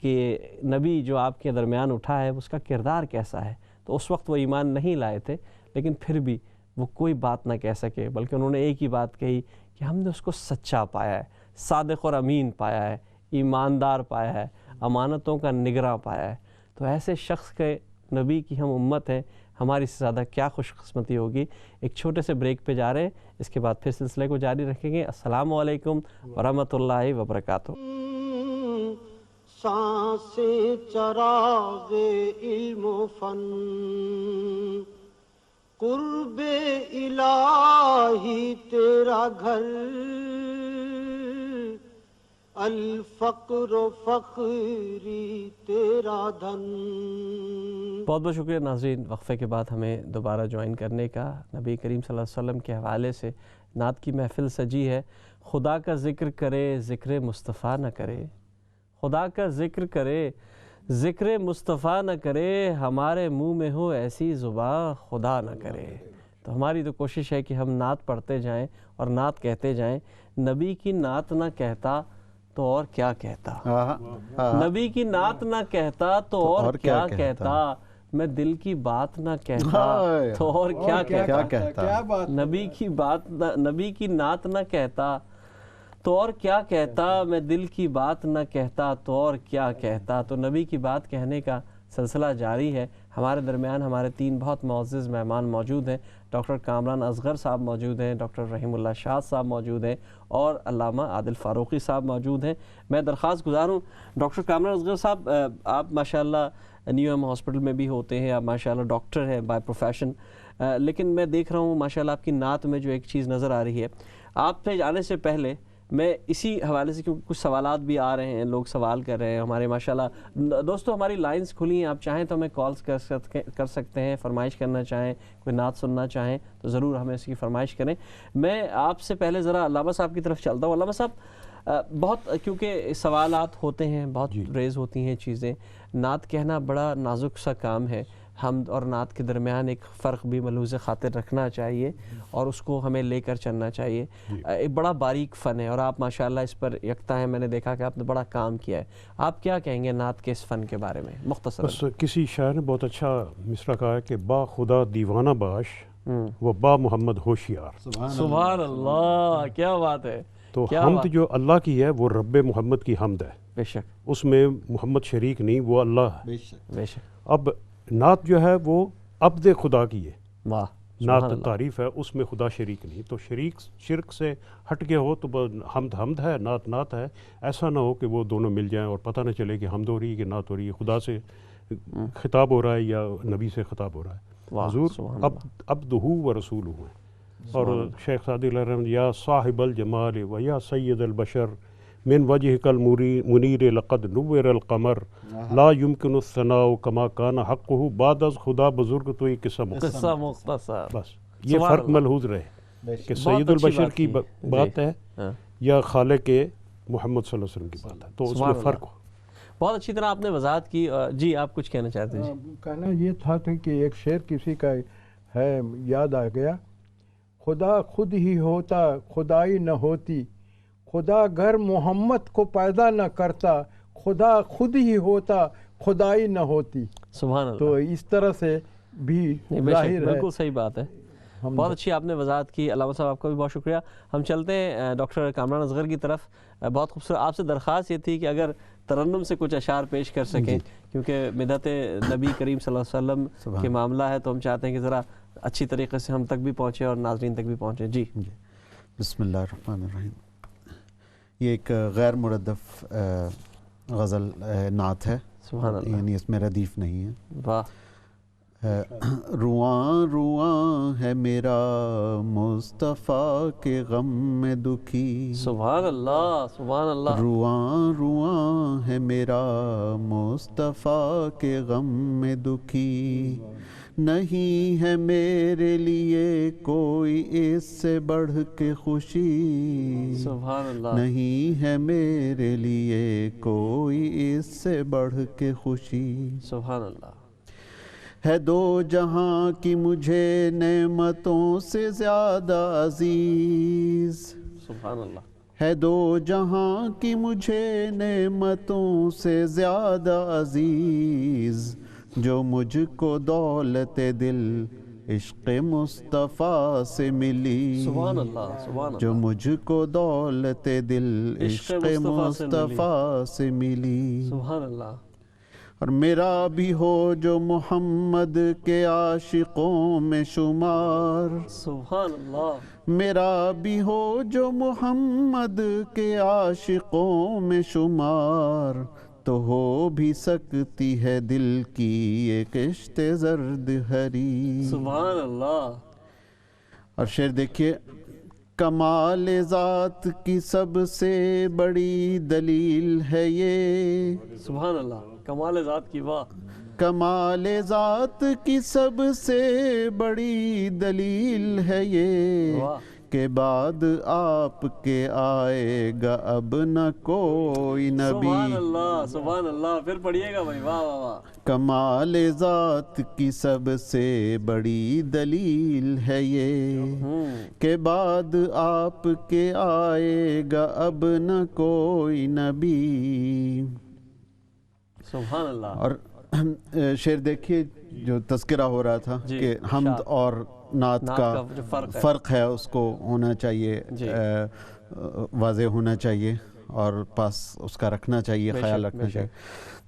کہ نبی جو آپ کے درمیان اٹھا ہے اس کا کردار کیسا ہے، تو اس وقت وہ ایمان نہیں لائے تھے، لیکن پھر بھی وہ کوئی بات نہ کہہ سکے، بلکہ انہوں نے ایک ہی بات کہی کہ ہم نے اس کو سچا پایا ہے، صادق اور امین پایا ہے، ایماندار پایا ہے، امانتوں کا نگراں پایا ہے۔ تو ایسے شخص کے نبی کی ہم امت ہیں، ہماری سے زیادہ کیا خوش قسمتی ہوگی۔ ایک چھوٹے سے بریک پہ جا رہے ہیں، اس کے بعد پھر سلسلے کو جاری رکھیں گے۔ السلام علیکم ورحمۃ اللہ وبرکاتہ۔ سانسیں چراغ علم و فن، قرب الہی تیرا گھر، الفقر و فخری تیرا دھن۔ بہت بہت شکریہ ناظرین، وقفے کے بعد ہمیں دوبارہ جوائن کرنے کا۔ نبی کریم صلی اللہ علیہ وسلم کے حوالے سے نعت کی محفل سجی ہے۔ خدا کا ذکر کرے ذکر مصطفیٰ نہ کرے، خدا کا ذکر کرے ذکر مصطفیٰ نہ کرے، ہمارے منہ میں ہو ایسی زباں خدا نہ کرے۔ تو ہماری تو کوشش ہے کہ ہم نعت پڑھتے جائیں اور نعت کہتے جائیں۔ نبی کی نعت نہ کہتا تو اور کیا کہتا، نبی کی نعت نہ کہتا تو اور کیا کہتا، میں دل کی بات نہ کہتا تو اور کیا کہتا، نبی کی نعت نہ کہتا تو اور کیا کہتا، میں دل کی بات نہ کہتا تو اور کیا کہتا۔ تو نبی کی بات کہنے کا سلسلہ جاری ہے۔ ہمارے درمیان ہمارے 3 بہت معزز مہمان موجود ہیں۔ ڈاکٹر کامران اصغر صاحب موجود ہیں، ڈاکٹر رحیم اللہ شاہ صاحب موجود ہیں، اور علامہ عادل فاروقی صاحب موجود ہیں۔ میں درخواست گزار ہوں ڈاکٹر کامران اصغر صاحب، آپ ماشاءاللہ نیو ایم ہاسپٹل میں بھی ہوتے ہیں، آپ ماشاءاللہ ڈاکٹر ہیں بائی پروفیشن، لیکن میں دیکھ رہا ہوں ماشاءاللہ آپ کی نعت میں جو ایک چیز نظر آ رہی ہے، آپ پہ جانے سے پہلے میں اسی حوالے سے، کیونکہ کچھ سوالات بھی آ رہے ہیں، لوگ سوال کر رہے ہیں ہمارے، ماشاءاللہ دوستو ہماری لائنز کھلی ہیں، آپ چاہیں تو ہمیں کالز کر سکتے ہیں، فرمائش کرنا چاہیں، کوئی نعت سننا چاہیں تو ضرور ہمیں اس کی فرمائش کریں۔ میں آپ سے پہلے ذرا علامہ صاحب کی طرف چلتا ہوں۔ علامہ صاحب، بہت کیونکہ سوالات ہوتے ہیں، بہت ریز ہوتی ہیں چیزیں، نعت کہنا بڑا نازک سا کام ہے، حمد اور نعت کے درمیان ایک فرق بھی ملحوظ خاطر رکھنا چاہیے اور اس کو ہمیں لے کر چلنا چاہیے. ایک بڑا باریک فن ہے اور آپ ماشاءاللہ اس پر یکتا ہیں. میں نے دیکھا کہ آپ نے بڑا کام کیا ہے. آپ کیا کہیں گے نعت کے اس فن کے بارے میں مختصر؟ بس کسی شاعر نے بہت اچھا مصرع کہا ہے کہ با خدا دیوانہ باش و با محمد ہوشیار. سبحان اللہ، کیا بات ہے. تو حمد جو اللہ کی ہے وہ رب محمد کی حمد ہے، بے شک، اس میں محمد شریک نہیں، وہ اللہ ہے. بے شک. اب نعت جو ہے وہ عبد خدا کی ہے. واہ، نعت تعریف ہے، اس میں خدا شریک نہیں. تو شرک سے ہٹ کے ہو تو حمد حمد ہے، نعت نعت ہے. ایسا نہ ہو کہ وہ دونوں مل جائیں اور پتہ نہ چلے کہ حمد ہو رہی ہے کہ نعت ہو رہی ہے. خدا سے خطاب ہو رہا ہے یا نبی سے خطاب ہو رہا ہے. حضور عبدہ و رسولہ ہیں. اور شیخ سعدی علیہ الرحمۃ یا صاحب الجمال و یا سید البشر من وجهك المنیر لقد نور القمر لا يمكن الثناء كما كان حقه بعد از خدا بزرگ. تو یہ قصہ مختصر، بس یہ فرق ملحوظ رہے کہ سید البشر کی بات ہے یا خالق محمد صلی اللہ علیہ وسلم کی بات ہے، تو اس میں فرق ہو. بہت اچھی طرح آپ نے وضاحت کی. جی آپ کچھ کہنا چاہتے ہیں؟ کہنا یہ تھا کہ ایک شعر کسی کا ہے، یاد آ گیا. خدا خود ہی ہوتا خدائی نہ ہوتی، خدا گر محمد کو پیدا نہ کرتا، خدا خود ہی ہوتا خدائی نہ ہوتی. سبحان اللہ. تو اس طرح سے بھی ظاہر ہے. بالکل صحیح بات ہے. بہت اچھی آپ نے وضاحت کی. علامہ صاحب آپ کا بھی بہت شکریہ. ہم چلتے ہیں ڈاکٹر کامران اصغر کی طرف. بہت خوبصورت. آپ سے درخواست یہ تھی کہ اگر ترنم سے کچھ اشعار پیش کر سکیں، کیونکہ مدحت نبی کریم صلی اللہ علیہ وسلم کے معاملہ ہے، تو ہم چاہتے ہیں کہ ذرا اچھی طریقے سے ہم تک بھی پہنچے اور ناظرین تک بھی پہنچے. جی بسم اللہ الرحمن الرحیم. یہ ایک غیر مردف غزل نعت ہے. سبحان اللہ. یعنی اس میں ردیف نہیں ہے. واہ. رواں رواں ہے میرا مصطفیٰ کے غم میں دکھی. سبحان اللہ، سبحان اللہ. رواں رواں ہے میرا مصطفیٰ کے غم میں دکھی. نہیں ہے میرے لیے کوئی اس سے بڑھ کے خوشی. سبحان اللہ. نہیں ہے میرے لیے کوئی اس سے بڑھ کے خوشی. سبحان اللہ. ہے دو جہاں کی مجھے نعمتوں سے زیادہ عزیز. سبحان اللہ. ہے دو جہاں کی مجھے نعمتوں سے زیادہ عزیز، جو مجھ کو دولت دل عشق مصطفیٰ سے ملی. سبحان اللہ، سبحان اللہ. جو مجھ کو دولت دل عشق مصطفیٰ سے ملی. سبحان اللہ. اور میرا بھی ہو جو محمد کے عاشقوں میں شمار. سبحان اللہ. میرا بھی ہو جو محمد کے عاشقوں میں شمار، تو ہو بھی سکتی ہے دل کی ایک کشت زرد ہری. سبحان اللہ. اور شعر دیکھیے. کمال ذات کی سب سے بڑی دلیل ہے یہ. سبحان اللہ. کمال ذات کی. واہ. کمال ذات کی سب سے بڑی دلیل ہے یہ کہ بعد آپ کے آئے گا اب نہ کوئی نبی. سبحان اللہ، سبحان اللہ. پھر پڑھیے گا بھائی. واہ واہ واہ. کمال ذات کی سب سے بڑی دلیل ہے یہ کہ بعد آپ کے آئے گا اب نہ کوئی نبی. سبحان اللہ. اور شعر دیکھیے جو تذکرہ ہو رہا تھا کہ حمد اور نعت کا فرق ہے، اس کو ہونا چاہیے، واضح ہونا چاہیے اور پاس اس کا رکھنا چاہیے، خیال رکھنا چاہیے.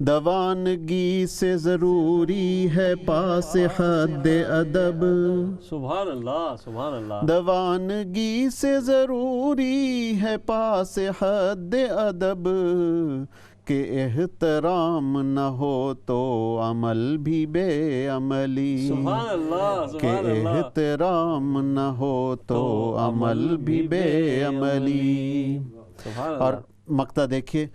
دوانگی سے ضروری ہے پاس حد ادب. سبحان اللہ، سبحان اللہ. دوانگی سے ضروری ہے پاس حد ادب، کہ احترام نہ ہو تو عمل بھی بے عملی. سبحان اللہ، سبحان اللہ. کہ احترام نہ ہو تو عمل بھی بے عملی. اور مقطع دیکھیے،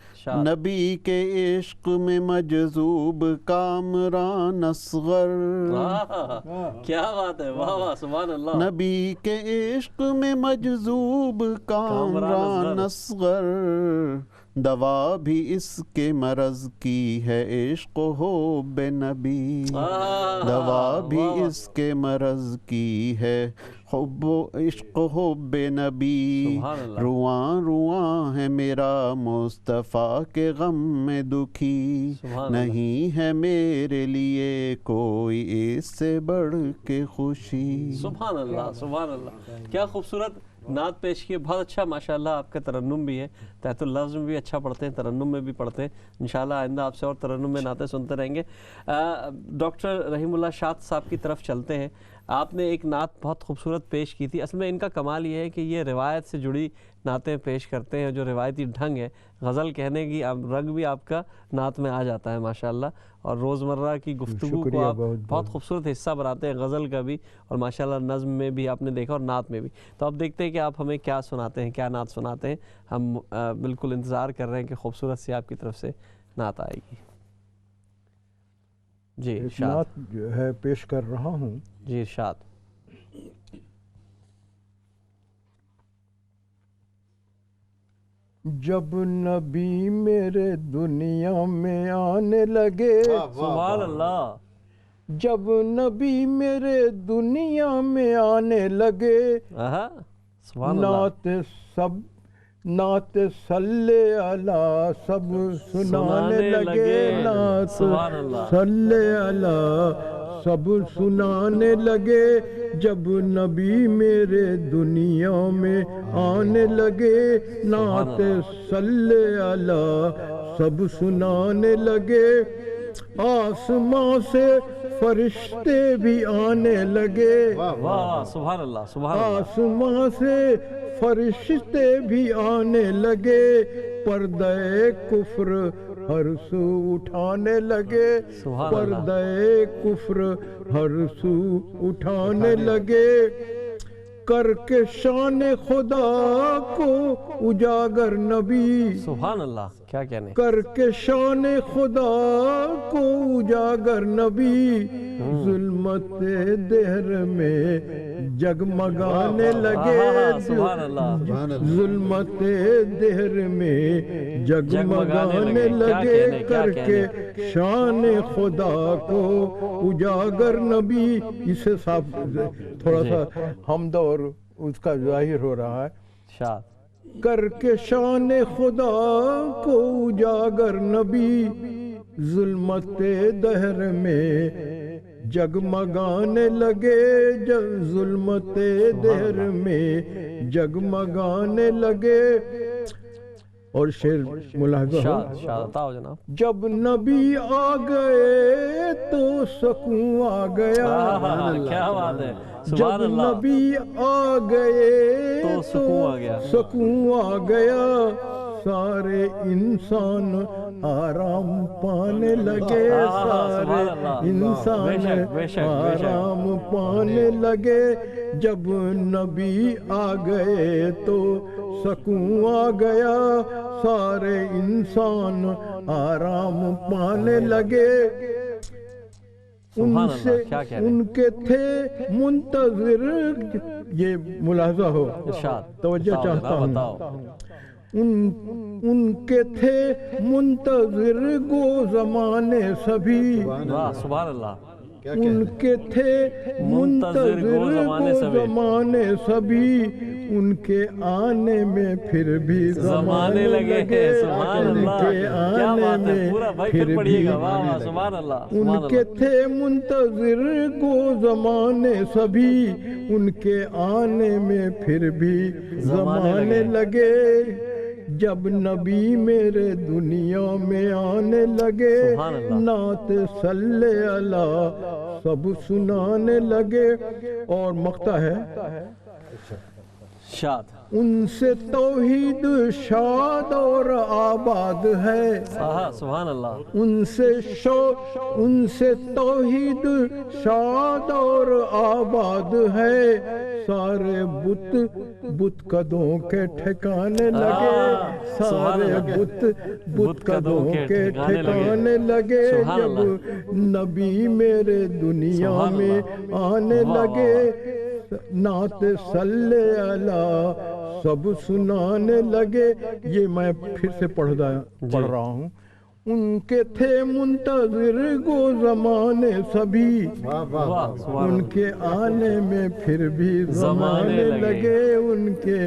نبی کے عشق میں مجذوب کامران اصغر، کیا بات ہے، واہ واہ سبحان اللہ، نبی کے عشق میں مجذوب کامران اصغر، دوا بھی اس کے مرض کی ہے عشق و حب نبی، دوا بھی اس کے مرض کی ہے حب و عشق و حب نبی، رواں رواں ہے میرا مصطفیٰ کے غم میں دکھی، نہیں ہے میرے لیے کوئی اس سے بڑھ کے خوشی۔ سبحان اللہ سبحان اللہ، کیا خوبصورت نعت پیش کی، بہت اچھا ماشاءاللہ آپ کا ترنم بھی ہے، تحت اللفظ میں بھی اچھا پڑھتے ہیں، ترنم میں بھی پڑھتے ہیں، انشاءاللہ آئندہ آپ سے اور ترنم میں نعتیں سنتے رہیں گے۔ ڈاکٹر رحیم اللہ شاد صاحب کی طرف چلتے ہیں۔ آپ نے ایک نعت بہت خوبصورت پیش کی تھی، اصل میں ان کا کمال یہ ہے کہ یہ روایت سے جڑی نعتیں پیش کرتے ہیں، جو روایتی ڈھنگ ہے، غزل کہنے کی رنگ بھی آپ کا نعت میں آ جاتا ہے ماشاءاللہ، اور روزمرہ کی گفتگو کو آپ بہت خوبصورت حصہ بناتے ہیں، غزل کا بھی اور ماشاءاللہ نظم میں بھی آپ نے دیکھا اور نعت میں بھی۔ تو اب دیکھتے ہیں کہ آپ ہمیں کیا سناتے ہیں، کیا نعت سناتے ہیں، ہم بالکل انتظار کر رہے ہیں کہ خوبصورت سی آپ کی طرف سے نعت آئے گی۔ جی نعت جو ہے پیش کر رہا ہوں۔ جی ارشاد۔ جب نبی میرے دنیا میں آنے لگے، سبحان اللہ، جب نبی میرے دنیا میں آنے لگے، سبحان اللہ، نعت صلی علی سب سنانے لگے، نعت صلی علی سب سنانے لگے، جب نبی میرے دنیا میں آنے لگے، نعت صلی علی سب سنانے لگے، آسمان سے فرشتے بھی آنے لگے، سبحان اللہ سبحان اللہ، آسمان سے فرشتے بھی آنے لگے، پردہ کفر ہر سو اٹھانے لگے، پردہ کفر ہر سو اٹھانے لگے، کر کے شان خدا کو اجاگر نبی، سبحان اللہ، کیا کہنے، کر کے شان خدا کو اجاگر نبی، ظلمت دہر میں جگمگانے لگے، ظلمت دہر میں جگمگانے لگے، کر کے شان خدا کو اجاگر نبی۔ اس سے صاف تھوڑا سا حمد اور اس کا ظاہر ہو رہا ہے، کر کے شان خدا کو اجاگر نبی، ظلمت دہر میں جگمگانے لگے، ظلمت دہر میں جگمگانے لگے۔ اور شعر ملاحظہ ہو، جب نبی آ گئے تو سکون آ گیا، کیا بات ہے، جب نبی آ گئے تو سکون آ گیا، سارے انسان آرام پانے لگے، سارے انسان آرام پانے لگے، جب نبی آ گئے تو سکون آ گیا، سارے انسان آرام پانے لگے، ان کے تھے منتظر، یہ ملاحظہ ہو، توجہ چاہتا ہوں، ان کے تھے منتظر گو زمانے سبھی، سبحان اللہ، ان کے تھے منتظر گو زمانے سبھی، ان کے آنے میں پھر بھی زمانے لگے، ان کے آنے میں پھر بھی، ان کے تھے منتظر گو زمانے سبھی، ان کے آنے میں پھر بھی زمانے لگے، جب نبی میرے دنیا میں آنے لگے، نعت صلی علی سب سنانے لگے۔ اور مقطع ہے، ان سے توحید شاد اور آباد ہے، سبحان اللہ، ان سے توحید شاد اور آباد ہے، سارے بت قدوں کے ٹھکانے لگے، سارے بت قدوں کے ٹھکانے لگے، جب نبی میرے دنیا میں آنے لگے، نعت صلی اللہ سب سنانے لگے۔ یہ میں پھر سے پڑھ رہا ہوں۔ ان کے تھے منتظر گو زمانے سبھی، ان کے آنے میں پھر بھی زمانے لگے، ان کے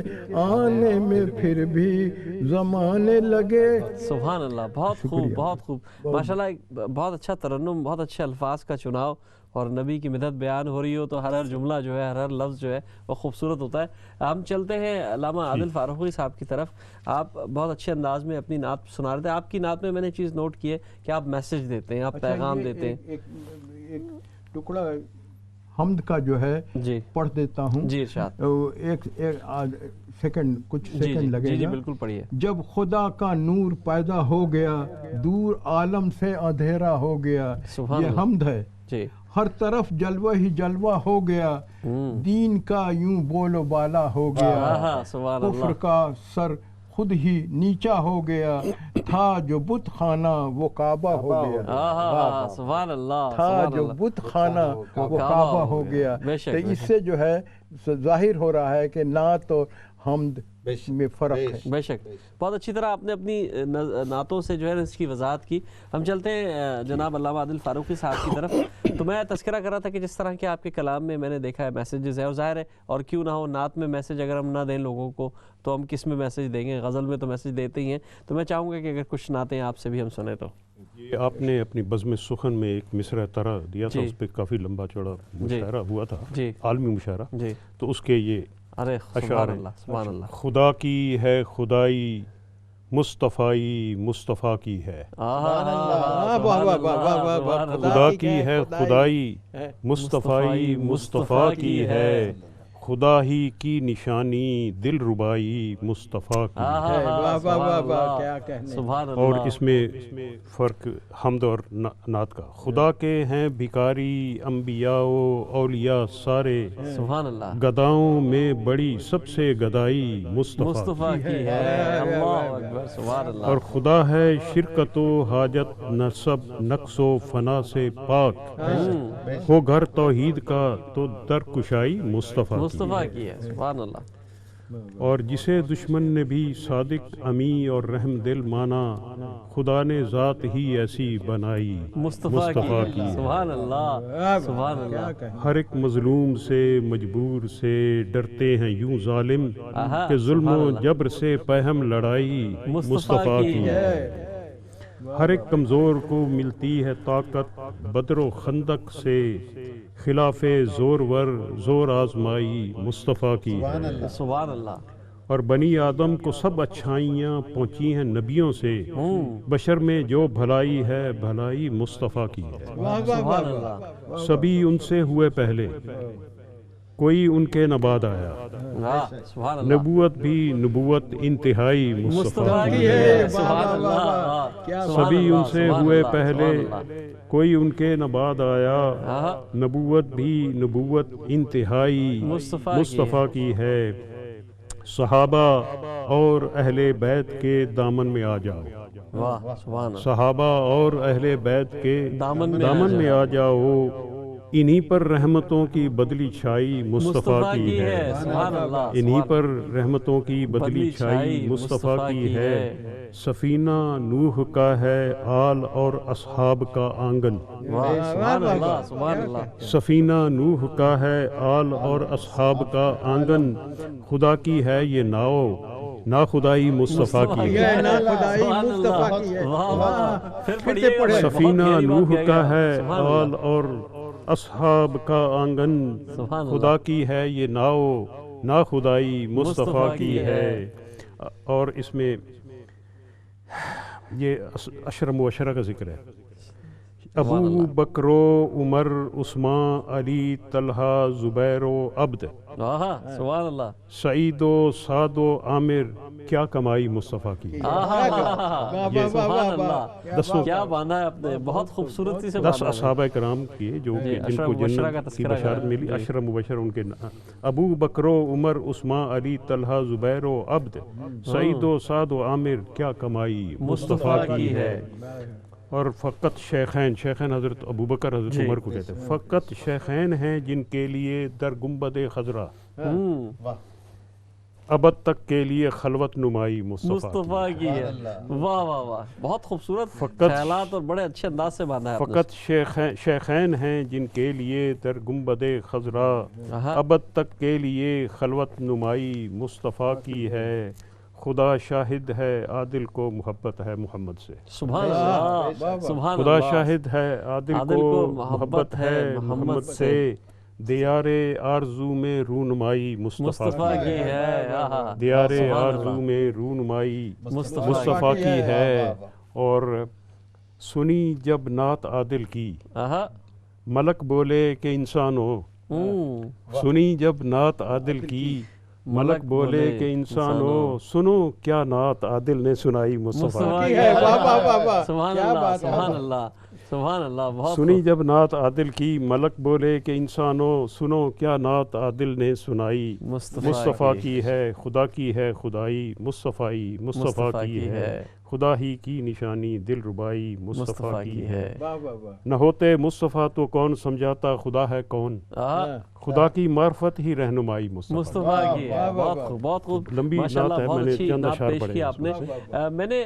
آنے میں پھر بھی زمانے لگے۔ سبحان اللہ، بہت خوب، بہت خوب، ماشاءاللہ، بہت اچھا ترنم، بہت اچھے الفاظ کا چناؤ، اور نبی کی مدد بیان ہو رہی ہو تو ہر جملہ جو ہے، ہر لفظ جو ہے وہ خوبصورت ہوتا ہے۔ ہم چلتے ہیں علامہ عادل فاروقی صاحب کی طرف۔ آپ بہت اچھے انداز میں اپنی نعت سنا رہے تھے۔ آپ کی نعت میں میں نے چیز نوٹ کی ہے کہ آپ میسج دیتے ہیں، آپ پیغام دیتے ہیں۔ ایک ٹکڑا حمد کا جو ہے پڑھ دیتا ہوں۔ جی ارشاد۔ ایک سیکنڈ، کچھ سیکنڈ لگے گا۔ جی بالکل پڑھیے۔ جب خدا کا نور پیدا ہو گیا، دور عالم سے اندھیرا ہو گیا، یہ حمد ہے۔ جی۔ ہر طرف جلوہ ہی جلوہ ہو گیا، دین کا یوں بول و بالا ہو گیا، کفر کا سر خود ہی نیچا ہو گیا، تھا جو بت خانہ وہ کعبہ ہو گیا، سبحان اللہ، تھا جو بت خانہ وہ کعبہ ہو گیا۔ تو اس سے جو ہے ظاہر ہو رہا ہے کہ نعت اور حمد میں فرق ہے۔ بے شک، بہت اچھی طرح آپ نے اپنی نعتوں سے جو ہے اس کی وضاحت کی۔ ہم چلتے ہیں جناب علامہ عادل فاروقی صاحب کی طرف۔ تو میں تذکرہ کر رہا تھا کہ جس طرح کے آپ کے کلام میں میں نے دیکھا ہے میسیجز ہے، اور ظاہر ہے، اور کیوں نہ ہو، نعت میں میسیج اگر ہم نہ دیں لوگوں کو تو ہم کس میں میسیج دیں گے؟ غزل میں تو میسیج دیتے ہی ہیں۔ تو میں چاہوں گا کہ اگر کچھ نعتیں آپ سے بھی ہم سنیں تو۔ یہ آپ نے اپنی بزم سخن میں ایک مصرع طرح دیا تھا، اس پہ کافی لمبا چوڑا مشاعرہ ہوا تھا، عالمی مشاعرہ، تو اس کے یہ اشعار ہیں۔ خدا کی ہے خدائی، مصطفیٰ مصطفیٰ کی ہے، خدا کی ہے خدائی، مصطفیٰ مصطفیٰ کی ہے، خدا ہی کی نشانی دل ربائی مصطفیٰ کی ہے۔ اور اس میں فرق حمد اور نعت کا۔ خدا کے ہیں بھکاری انبیاء و اولیاء سارے، سبحان اللہ، گداؤں میں بڑی سب سے گدائی مصطفیٰ کی ہے، اللہ اکبر، سبحان اللہ۔ اور خدا ہے شرکت و حاجت نصب نقص و فنا سے پاک، ہو گھر توحید کا تو در کشائی مصطفیٰ کی ہے، سبحان اللہ۔ اور جسے دشمن نے بھی صادق امی اور رحم دل مانا، خدا نے ذات ہی ایسی بنائی مصطفیٰ کی ہے۔ سبحان اللہ، سبحان اللہ۔ ہر ایک مظلوم سے مجبور سے ڈرتے ہیں یوں ظالم، کہ ظلم و جبر سے پہم لڑائی مصطفیٰ کی ہے۔ ہر ایک کمزور کو ملتی ہے طاقت بدر و خندق سے، خلاف زورور زور آزمائی مصطفیٰ کی ہے۔ سبحان اللہ۔ اور بنی آدم کو سب اچھائیاں پہنچی ہیں نبیوں سے، بشر میں جو بھلائی ہے بھلائی مصطفیٰ کی ہے۔ سبھی ان سے ہوئے پہلے، کوئی ان کے نہ بعد آیا، نبوت بھی نبوت انتہائی مصطفیٰ کی ہے۔ سبھی ان سے ہوئے پہلے، کوئی ان کے نہ بعد آیا، نبوت بھی نبوت انتہائی مصطفیٰ کی ہے۔ صحابہ اور اہل بیت کے دامن میں آ جاؤ، صحابہ اور اہل بیت کے دامن میں آ جاؤ، انہی پر رحمتوں کی بدلی چھائی مصطفیٰ کی ہے، انہی پر رحمتوں کی بدلی چھائی مصطفیٰ کی ہے۔ سفینہ نوح کا ہے آل اور اصحاب کا آنگن، سفینہ نوح کا ہے آل اور اصحاب کا آنگن، خدا کی ہے یہ ناؤ نا خدائی مصطفیٰ کی ہے۔ سفینہ نوح کا ہے آل اور اصحاب کا آنگن، خدا کی ہے یہ ناؤ نا خدائی مصطفیٰ کی ہے۔ اور اس میں یہ عشر مبشرہ کا ذکر ہے۔ ابو بکر و عمر عثمان علی طلحہ زبیر و عبد، سبحان اللہ، سعید و سعد و عامر کیا کمائی مصطفیٰ کی. سبحان اللہ، کیا باندھا ہے آپ نے، بہت خوبصورتی سے 10 اصحابہ کرام کیے جو جن کو جنت کی بشارت ملی، 10 مبشر ان کے ابو بکر و عمر عثمان علی طلحہ زبیر و عبد، سعید و سعد و عامر کیا کمائی مصطفیٰ کی ہے. اور فقط شیخین حضرت ابو بکر حضرت عمر کو کہتے ہیں، فقط شیخین ہیں جن کے لیے در گنبد خضرا ابد تک کے لیے خلوت نمائی مصطفیٰ کی ہے. واہ واہ واہ، بہت خوبصورت خیالات اور بڑے اچھے انداز سے باندھا ہے. فقط شیخین ہیں جن کے لیے در گنبد خضرا ابد تک کے لیے خلوت نمائی مصطفیٰ کی ہے. خدا شاہد ہے عادل کو محبت ہے محمد سے. سبحان اللہ، سبحان اللہ. خدا شاہد ہے عادل کو محبت ہے محمد سے. دیار آرزو میں رونمائی مصطفیٰ کی ہے. دیار آرزو میں رونمائی مصطفیٰ کی ہے. اور سنی جب نعت عادل کی ملک بولے کہ انسان ہو. سنی جب نعت عادل کی ملک بولے کہ انسان ہو. سنو کیا نعت عادل نے سنائی مصطفیٰ کی ہے. سبحان اللہ، سبحان اللہ، سبحان اللہ. سنی جب نعت عادل کی ملک بولے کہ انسان ہو. سنو کیا نعت عادل نے سنائی مصطفیٰ کی ہے. خدا کی ہے خدائی مصطفیٰ کی ہے. خدا ہی کی نشانی دل ربائی مصطفیٰ کی ہے. نہ ہوتے مصطفیٰ تو کون سمجھاتا خدا ہے کون. خدا کی معرفت ہی رہنمائی مصطفیٰ کی ہے. بہت خوب، لمبی نعت ہے، میں نے چند اشعار پڑھے آپ نے. میں نے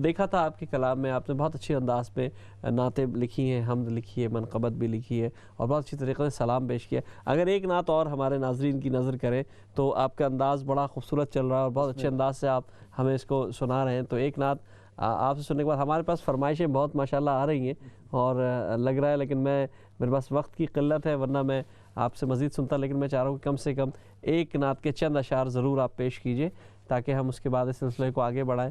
دیکھا تھا آپ کے کلام میں، آپ نے بہت اچھے انداز پہ نعتیں لکھی ہیں، حمد لکھی ہے، منقبت بھی لکھی ہے، اور بہت اچھی طریقے سے سلام پیش کیا. اگر ایک نعت اور ہمارے ناظرین کی نظر کریں تو آپ کا انداز بڑا خوبصورت چل رہا ہے اور بہت اچھے انداز سے آپ ہمیں اس کو سنا رہے ہیں. تو ایک نعت آپ سے سننے کے بعد ہمارے پاس فرمائشیں بہت ماشاءاللہ آ رہی ہیں اور لگ رہا ہے، لیکن میرے پاس وقت کی قلت ہے، ورنہ میں آپ سے مزید سنتا. لیکن میں چاہ رہا ہوں کہ کم سے کم ایک نعت کے چند اشعار ضرور آپ پیش کیجئے تاکہ ہم اس کے بعد اس سلسلے کو آگے بڑھائیں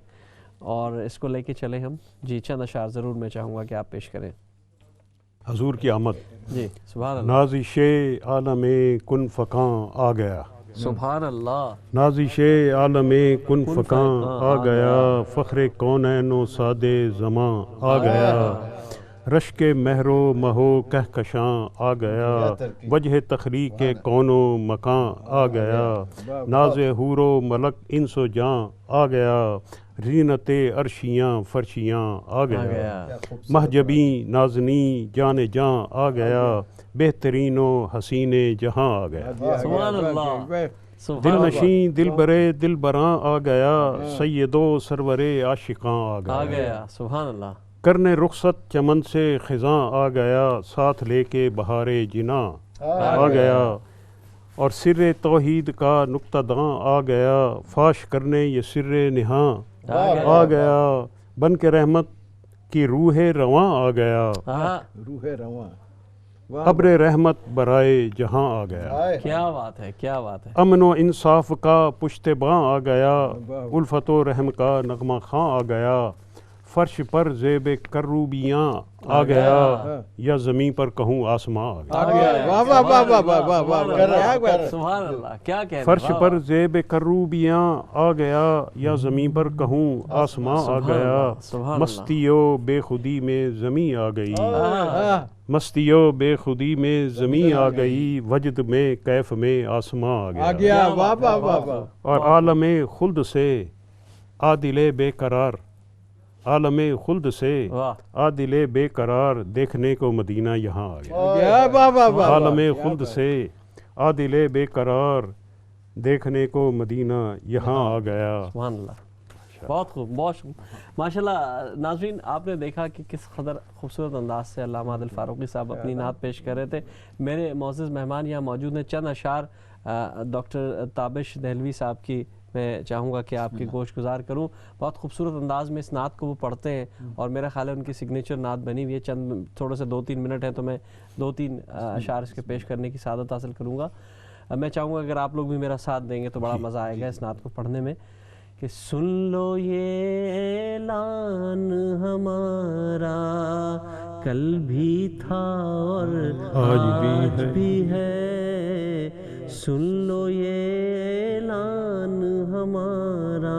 اور اس کو لے کے چلیں ہم. جی چند اشعار ضرور میں چاہوں گا کہ آپ پیش کریں. حضور کی آمد. جی سبحان اللہ. نازش عالم کن فکاں آ گیا. سبحان اللہ. نازش عالم کن فکاں آ گیا. فخر کونین و ساد زماں آ گیا. رشک مہر و مہو کہکشاں آ گیا. وجہ تخلیق کون و مکاں آ گیا. ناز حور و ملک انس و جاں آ گیا. رینت عرشیاں فرشیاں آ گیا. مہجبی نازنی جان جاں آ گیا. بہترین و حسین جہاں آ گیا. سبحان اللہ. دل نشیں دل برے دل براں آ گیا. سید و سرور عاشقاں آ گیا. سبحان اللہ. کرنے رخصت چمن سے خزاں آ گیا. ساتھ لے کے بہار جناں آ گیا. اور سر توحید کا نقطہ داں آ گیا. فاش کرنے یہ سر نہاں آ گیا. بن کے رحمت کی روح رواں آ گیا. روح رواں ابر رحمت برائے جہاں آ گیا. کیا بات ہے، کیا بات ہے. امن و انصاف کا پشت باں آ گیا. الفت و رحم کا نغمہ خاں آ گیا. فرش پر زیب کروبیاں آ گیا. یا زمین پر کہوں آسماں آ گیا. سبحان اللہ. کیا کہہ رہے ہیں. فرش پر زیب کروبیاں آ گیا. یا زمین پر کہوں آسماں آ گیا. مستی و بے خودی میں زمین آ گئی. مستی و بے خودی میں زمین آ گئی. وجد میں کیف میں آسماں آ گیا. اور عالم خلد سے عادل بے قرار. عالم خلد سے عادل بے قرار دیکھنے کو مدینہ یہاں آ گیا. عالم خلد سے عادل بے قرار دیکھنے کو مدینہ یہاں آ گیا. سبحان اللہ. بہت خوب، بہت ماشاءاللہ. ناظرین آپ نے دیکھا کہ کس قدر خوبصورت انداز سے علامہ عادل فاروقی صاحب اپنی نعت پیش کر رہے تھے. میرے معزز مہمان یہاں موجود ہیں. چند اشعار ڈاکٹر تابش دہلوی صاحب کی میں چاہوں گا کہ آپ کی گوش گزار کروں. بہت خوبصورت انداز میں اس نعت کو وہ پڑھتے ہیں اور میرا خیال ہے ان کی سگنیچر نعت بنی ہوئی ہے. چند تھوڑے سے 2-3 منٹ ہیں تو میں 2-3 اشعار اس کے پیش کرنے کی سعادت حاصل کروں گا. میں چاہوں گا اگر آپ لوگ بھی میرا ساتھ دیں گے تو بڑا مزہ آئے گا اس نعت کو پڑھنے میں کہ سن لو یہ اعلان ہمارا، کل بھی تھا اور آج بھی ہے، سن لو یہ اعلان ہمارا،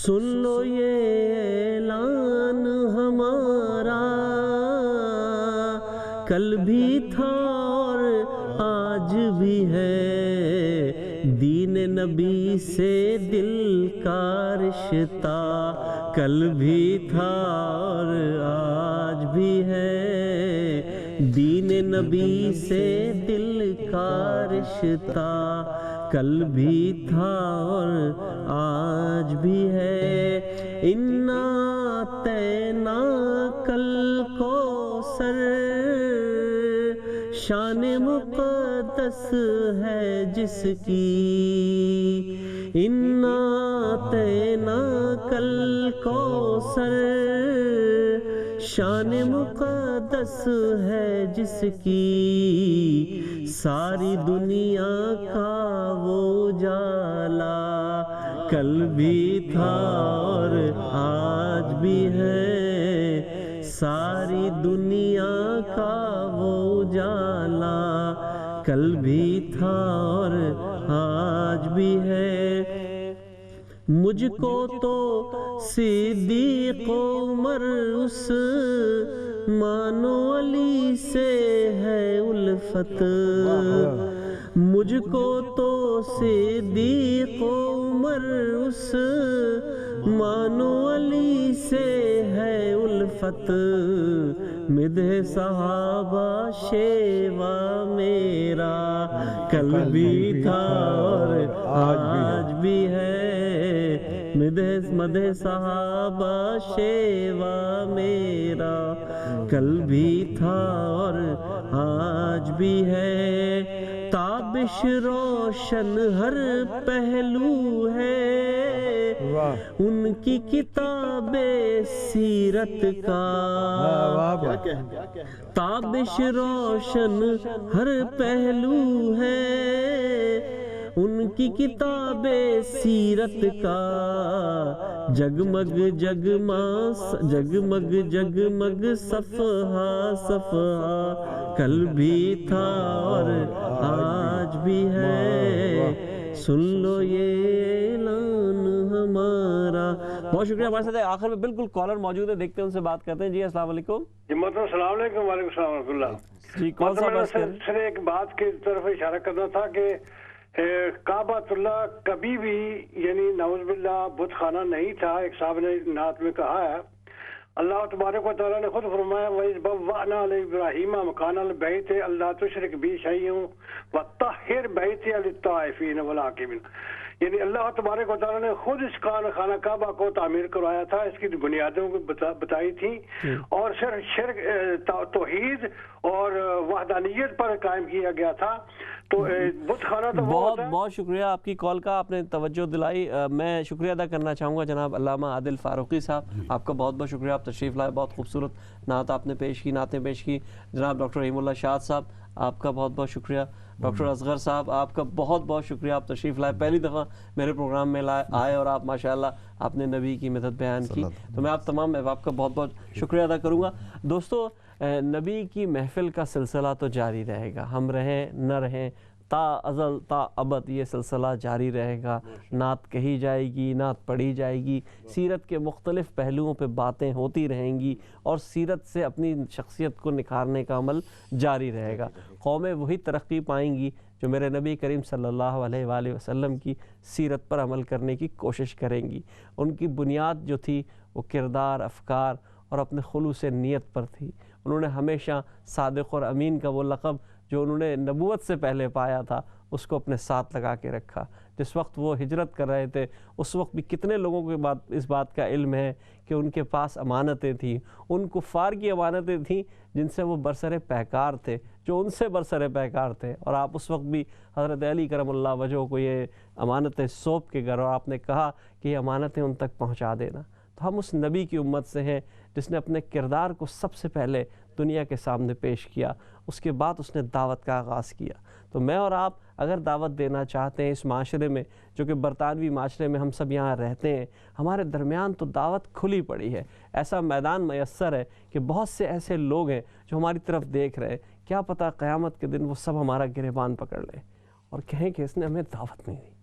سن لو یہ اعلان ہمارا، کل بھی تھا اور آج بھی ہے، دین نبی سے دل کا رشتہ، کل بھی تھا اور آج بھی ہے، دین نبی سے دل کا رشتہ، کل بھی تھا اور آج بھی ہے، انا اعطیناک الکوثر، شان مقدس ہے جس کی، انا اعطیناک الکوثر، شان مقدس ہے جس کی، ساری دنیا کا وہ جالا، کل بھی تھا اور آج بھی ہے، ساری دنیا کا وہ جالا، کل بھی تھا اور آج بھی ہے، مجھ کو تو صدیق عمر عثمان و علی سے ہے الفت، مجھ کو تو صدیق عمر عثمان و علی سے ہے الفت، مدح صحابہ شیوا میرا، کل بھی تھا اور آج بھی ہے، مدح صحابہ شیوا میرا، کل بھی تھا اور آج بھی ہے، تابش روشن ہر پہلو ہے ان کی کتاب سیرت کا، تابش روشن ہر پہلو ہے ان کی کتاب سیرت کا، جگمگ جگمگ جگمگ صفحہ صفحہ، کل بھی تھا اور آج بھی ہے، سن لو یہ اعلان ہمارا۔ بہت شکریہ، ہمارے ساتھ آخر میں بالکل کالر موجود ہے، دیکھتے ہیں ان سے بات کرتے ہیں۔ جی السلام علیکم۔ جی محترم السلام علیکم۔ وعلیکم السلام ورحمۃ اللہ۔ جی کون سا بات کر؟ سر ایک بات کی طرف اشارہ کرنا تھا کہ کعبۃ اللہ کبھی بھی یعنی نعوذ باللہ بت خانہ نہیں تھا۔ ایک صاحب نے نعت میں کہا ہے، اللہ تبارک و تعالیٰ نے خود فرمایا وَإِذْ بَوَّأْنَا لِإِبْرَاهِيمَ مَكَانَ الْبَيْتِ أَلَّا تُشْرِكْ بِي شَيْئًا وَطَّهِّرْ بَيْتِيَ لِلطَّائِفِينَ وَالْعَاکِفِينَ، یعنی اللہ تبارک و تعالیٰ نے خود اس خانہ کعبہ کو تعمیر کروایا تھا، اس کی بنیادوں کو بتائی تھی، اور صرف شرک توحید اور وحدانیت پر قائم کیا گیا تھا۔ تو بت خانہ تو بہت بہت شکریہ آپ کی کال کا، آپ نے توجہ دلائی۔ میں شکریہ ادا کرنا چاہوں گا جناب علامہ عادل فاروقی صاحب، آپ کا بہت بہت شکریہ، آپ تشریف لائے، بہت خوبصورت نعت آپ نے پیش کی، نعتیں پیش کی۔ جناب ڈاکٹر رحیم اللہ شاد صاحب، آپ کا بہت بہت شکریہ۔ ڈاکٹر اصغر صاحب، آپ کا بہت بہت شکریہ، آپ تشریف لائے، پہلی دفعہ میرے پروگرام میں آئے اور آپ ماشاءاللہ آپ نے نبی کی مدد بیان کی، تو میں آپ تمام آپ کا بہت بہت شکریہ ادا کروں گا۔ دوستو، نبی کی محفل کا سلسلہ تو جاری رہے گا، ہم رہیں نہ رہیں، تا ازل تا ابد یہ سلسلہ جاری رہے گا۔ نعت کہی جائے گی، نعت پڑھی جائے گی، سیرت کے مختلف پہلوؤں پہ باتیں ہوتی رہیں گی، اور سیرت سے اپنی شخصیت کو نکھارنے کا عمل جاری رہے گا۔ قومیں وہی ترقی پائیں گی جو میرے نبی کریم صلی اللہ علیہ وآلہ وسلم کی سیرت پر عمل کرنے کی کوشش کریں گی۔ ان کی بنیاد جو تھی وہ کردار، افکار اور اپنے خلوص نیت پر تھی۔ انہوں نے ہمیشہ صادق اور امین کا وہ لقب جو انہوں نے نبوت سے پہلے پایا تھا اس کو اپنے ساتھ لگا کے رکھا۔ جس وقت وہ ہجرت کر رہے تھے اس وقت بھی کتنے لوگوں کو اس بات کا علم ہے کہ ان کے پاس امانتیں تھیں، ان کفار کی امانتیں تھیں جن سے وہ برسر پیکار تھے، جو ان سے برسر پیکار تھے، اور آپ اس وقت بھی حضرت علی کرم اللہ وجہہ کو یہ امانتیں سونپ کے گھر، اور آپ نے کہا کہ یہ امانتیں ان تک پہنچا دینا۔ تو ہم اس نبی کی امت سے ہیں جس نے اپنے کردار کو سب سے پہلے دنیا کے سامنے پیش کیا، اس کے بعد اس نے دعوت کا آغاز کیا۔ تو میں اور آپ اگر دعوت دینا چاہتے ہیں اس معاشرے میں جو کہ برطانوی معاشرے میں ہم سب یہاں رہتے ہیں، ہمارے درمیان تو دعوت کھلی پڑی ہے، ایسا میدان میسر ہے کہ بہت سے ایسے لوگ ہیں جو ہماری طرف دیکھ رہے ہیں، کیا پتہ قیامت کے دن وہ سب ہمارا گریبان پکڑ لیں اور کہیں کہ اس نے ہمیں دعوت نہیں دی۔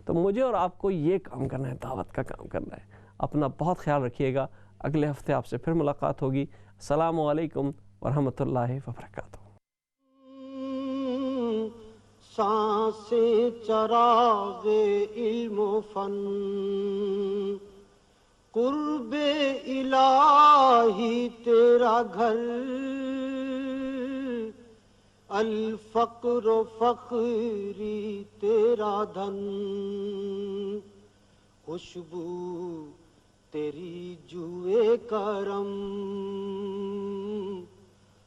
تو مجھے اور آپ کو یہ کام کرنا ہے، دعوت کا کام کرنا ہے۔ اپنا بہت خیال رکھیے گا، اگلے ہفتے آپ سے پھر ملاقات ہوگی۔ السلام علیکم ورحمۃ اللہ وبرکاتہ۔ سانسیں چراغ علم و فن، قرب الہی تیرا گھر، الفقر و فخری تیرا دھن، خوشبو تیری جوئے کرم،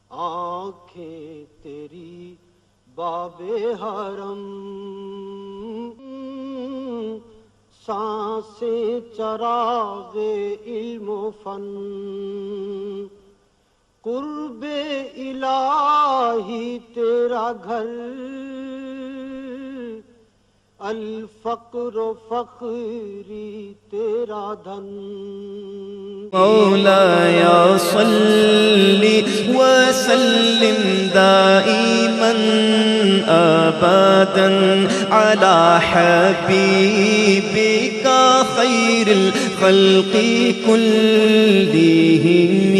آنکھیں تیری باب حرم، سانسیں چراغ علم و فن، قرب الہی تیرا گھر، الفقر و فخری تیرا دھن۔ مولاي صل وسلم دائما أبدا على حبيبك خير الخلق كلهم